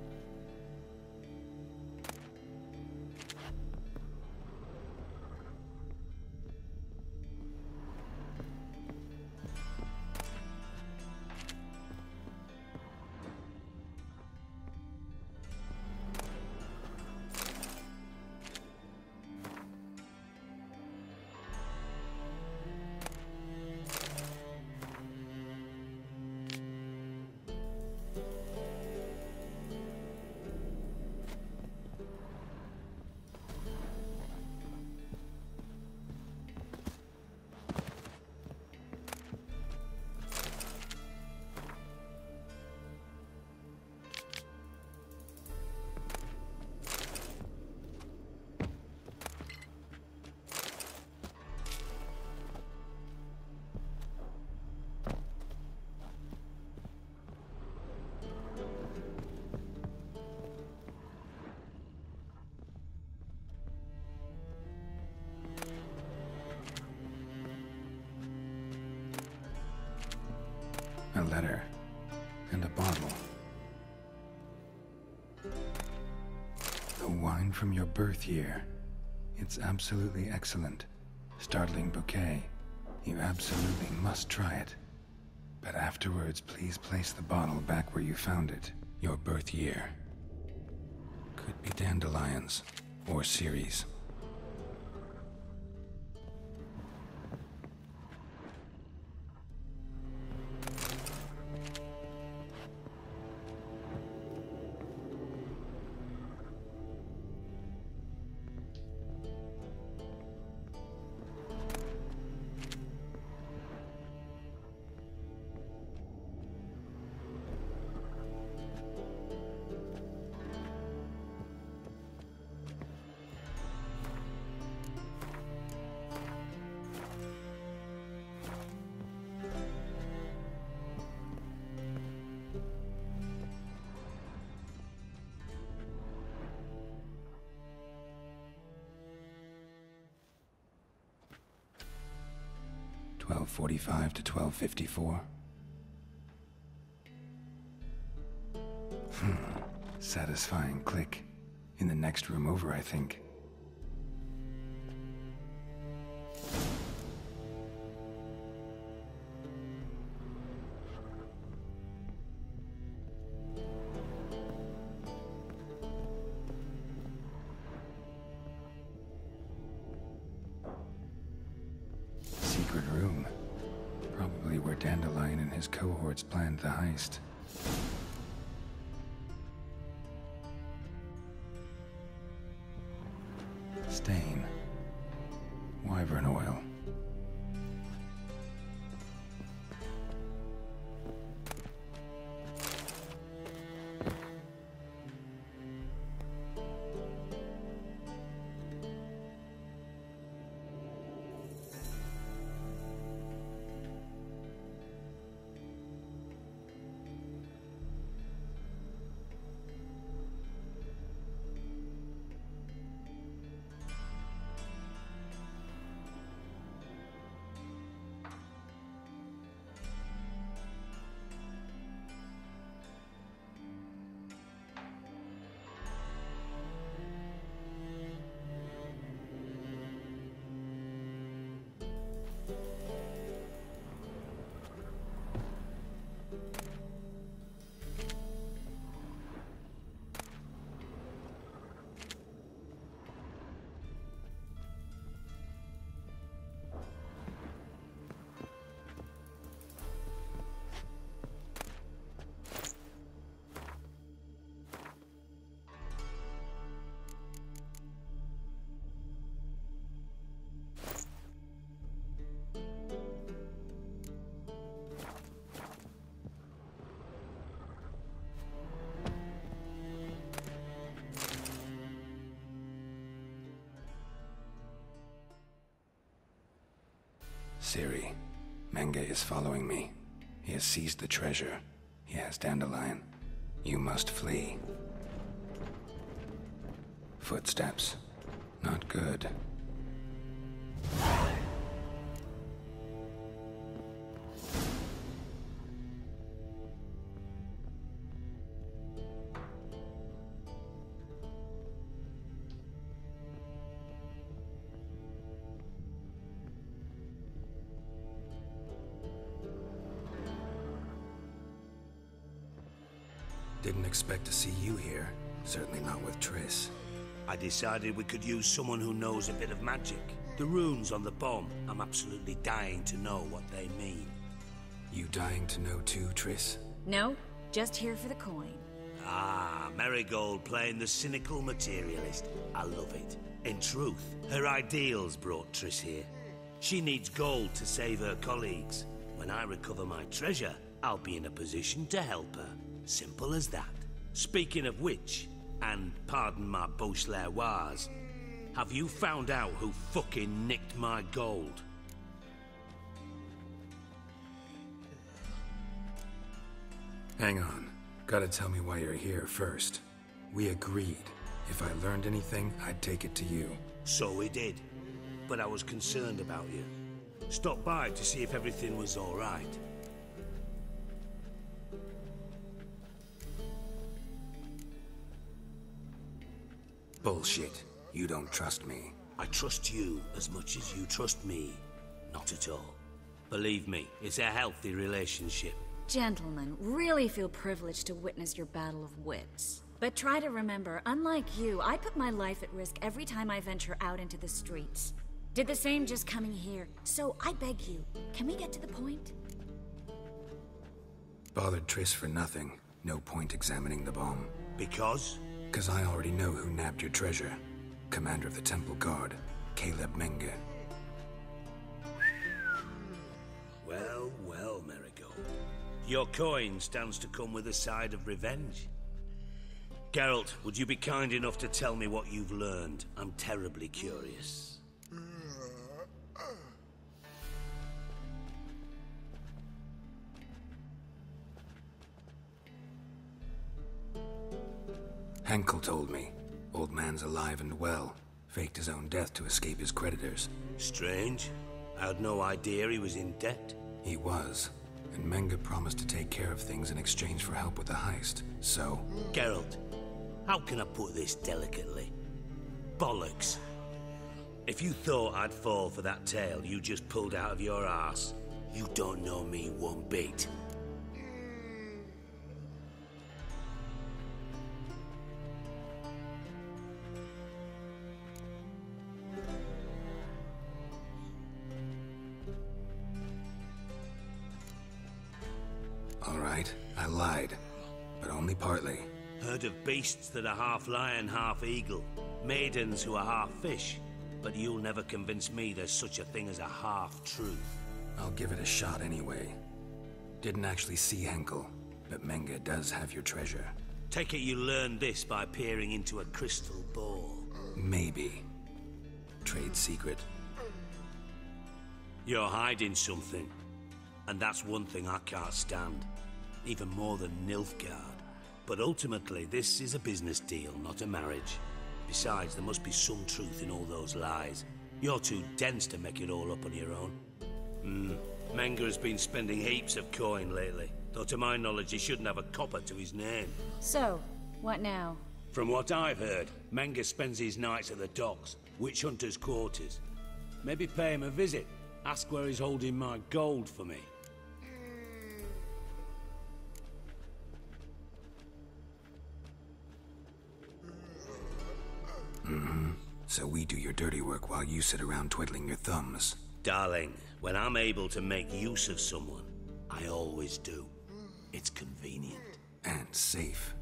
Speaker 3: A letter. And a bottle. The wine from your birth year. It's absolutely excellent. Startling bouquet. You absolutely must try it. But afterwards, please place the bottle back where you found it. Your birth year. Could be dandelions. Or Ceres. 1245 to 1254. Satisfying click. In the next room over, I think. Secret room. Probably where Dandelion and his cohorts planned the heist. Stain. Wyvern oil. Ciri, Menge is following me. He has seized the treasure. He has Dandelion. You must flee. Footsteps. Not good. Didn't expect to see you here. Certainly not with Triss.
Speaker 20: I decided we could use someone who knows a bit of magic. The runes on the bomb, I'm absolutely dying to know what they mean.
Speaker 3: You dying to know too, Triss?
Speaker 21: No, just here for the coin.
Speaker 20: Ah, Marigold playing the cynical materialist. I love it. In truth, her ideals brought Triss here. She needs gold to save her colleagues. When I recover my treasure, I'll be in a position to help her. Simple as that. Speaking of which, and pardon my Beauclervoise, have you found out who fucking nicked my gold?
Speaker 3: Hang on. Gotta tell me why you're here first. We agreed. If I learned anything, I'd take it to you.
Speaker 20: So we did. But I was concerned about you. Stopped by to see if everything was all right.
Speaker 3: Bullshit. You don't trust me.
Speaker 20: I trust you as much as you trust me. Not at all. Believe me, it's a healthy relationship.
Speaker 21: Gentlemen, really feel privileged to witness your battle of wits. But try to remember, unlike you, I put my life at risk every time I venture out into the streets. Did the same just coming here. So I beg you, can we get to the point?
Speaker 3: Bothered Triss for nothing. No point examining the bomb.
Speaker 20: Because?
Speaker 3: Because I already know who nabbed your treasure. Commander of the Temple Guard, Caleb Menge.
Speaker 20: Well, well, Marigold. Your coin stands to come with a side of revenge. Geralt, would you be kind enough to tell me what you've learned? I'm terribly curious.
Speaker 3: Henkel told me. Old man's alive and well. Faked his own death to escape his creditors.
Speaker 20: Strange. I had no idea he was in debt.
Speaker 3: He was. And Menge promised to take care of things in exchange for help with the heist. So...
Speaker 20: Geralt, how can I put this delicately? Bollocks. If you thought I'd fall for that tale you just pulled out of your arse, you don't know me one bit.
Speaker 3: All right, I lied. But only partly.
Speaker 20: Heard of beasts that are half lion, half eagle. Maidens who are half fish. But you'll never convince me there's such a thing as a half-truth.
Speaker 3: I'll give it a shot anyway. Didn't actually see Henkel, but Menge does have your treasure.
Speaker 20: Take it you learned this by peering into a crystal ball.
Speaker 3: Maybe. Trade secret.
Speaker 20: You're hiding something. And that's one thing I can't stand. Even more than Nilfgaard. But ultimately, this is a business deal, not a marriage. Besides, there must be some truth in all those lies. You're too dense to make it all up on your own. Menge has been spending heaps of coin lately. Though to my knowledge, he shouldn't have a copper to his name.
Speaker 21: So, what now?
Speaker 20: From what I've heard, Menge spends his nights at the docks, witch hunters' quarters. Maybe pay him a visit. Ask where he's holding my gold for me.
Speaker 3: So we do your dirty work while you sit around twiddling your thumbs.
Speaker 20: Darling, when I'm able to make use of someone, I always do. It's convenient.
Speaker 3: And safe.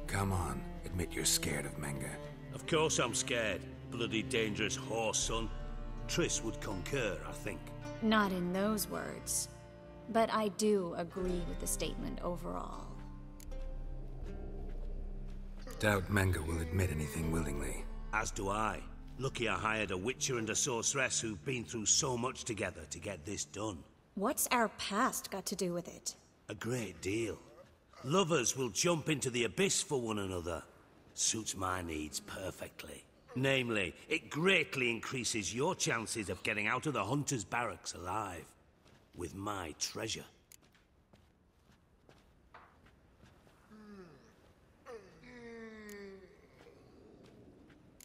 Speaker 3: Come on, admit you're scared of Menge.
Speaker 20: Of course I'm scared. Bloody dangerous horse, son. Triss would concur, I think.
Speaker 21: Not in those words. But I do agree with the statement overall.
Speaker 3: Doubt Menge will admit anything willingly.
Speaker 20: As do I. Lucky I hired a Witcher and a sorceress who've been through so much together to get this done.
Speaker 21: What's our past got to do with it?
Speaker 20: A great deal. Lovers will jump into the abyss for one another. Suits my needs perfectly. Namely, it greatly increases your chances of getting out of the hunter's barracks alive. With my treasure.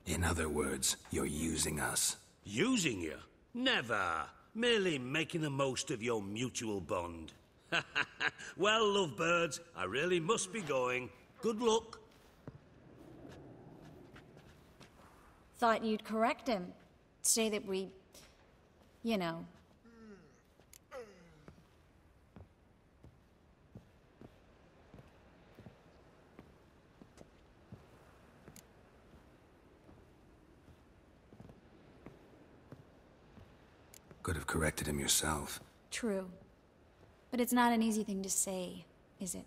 Speaker 3: In other words, you're using us.
Speaker 20: Using you? Never. Merely making the most of your mutual bond. Well, lovebirds, I really must be going. Good luck.
Speaker 21: Thought you'd correct him. Say that we... you know...
Speaker 3: Could have corrected him yourself.
Speaker 21: True. But it's not an easy thing to say, is it?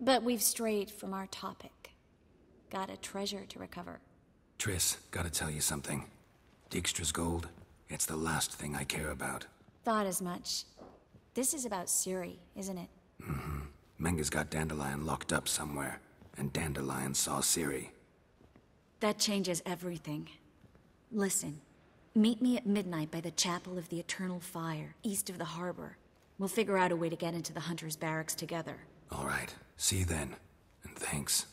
Speaker 21: But we've strayed from our topic. Got a treasure to recover.
Speaker 3: Triss, gotta tell you something. Dijkstra's gold, it's the last thing I care about.
Speaker 21: Thought as much. This is about Ciri, isn't it?
Speaker 3: Menge's got Dandelion locked up somewhere, and Dandelion saw Ciri.
Speaker 21: That changes everything. Listen. Meet me at midnight by the Chapel of the Eternal Fire, east of the harbor. We'll figure out a way to get into the Hunter's barracks together.
Speaker 3: All right. See you then. And thanks.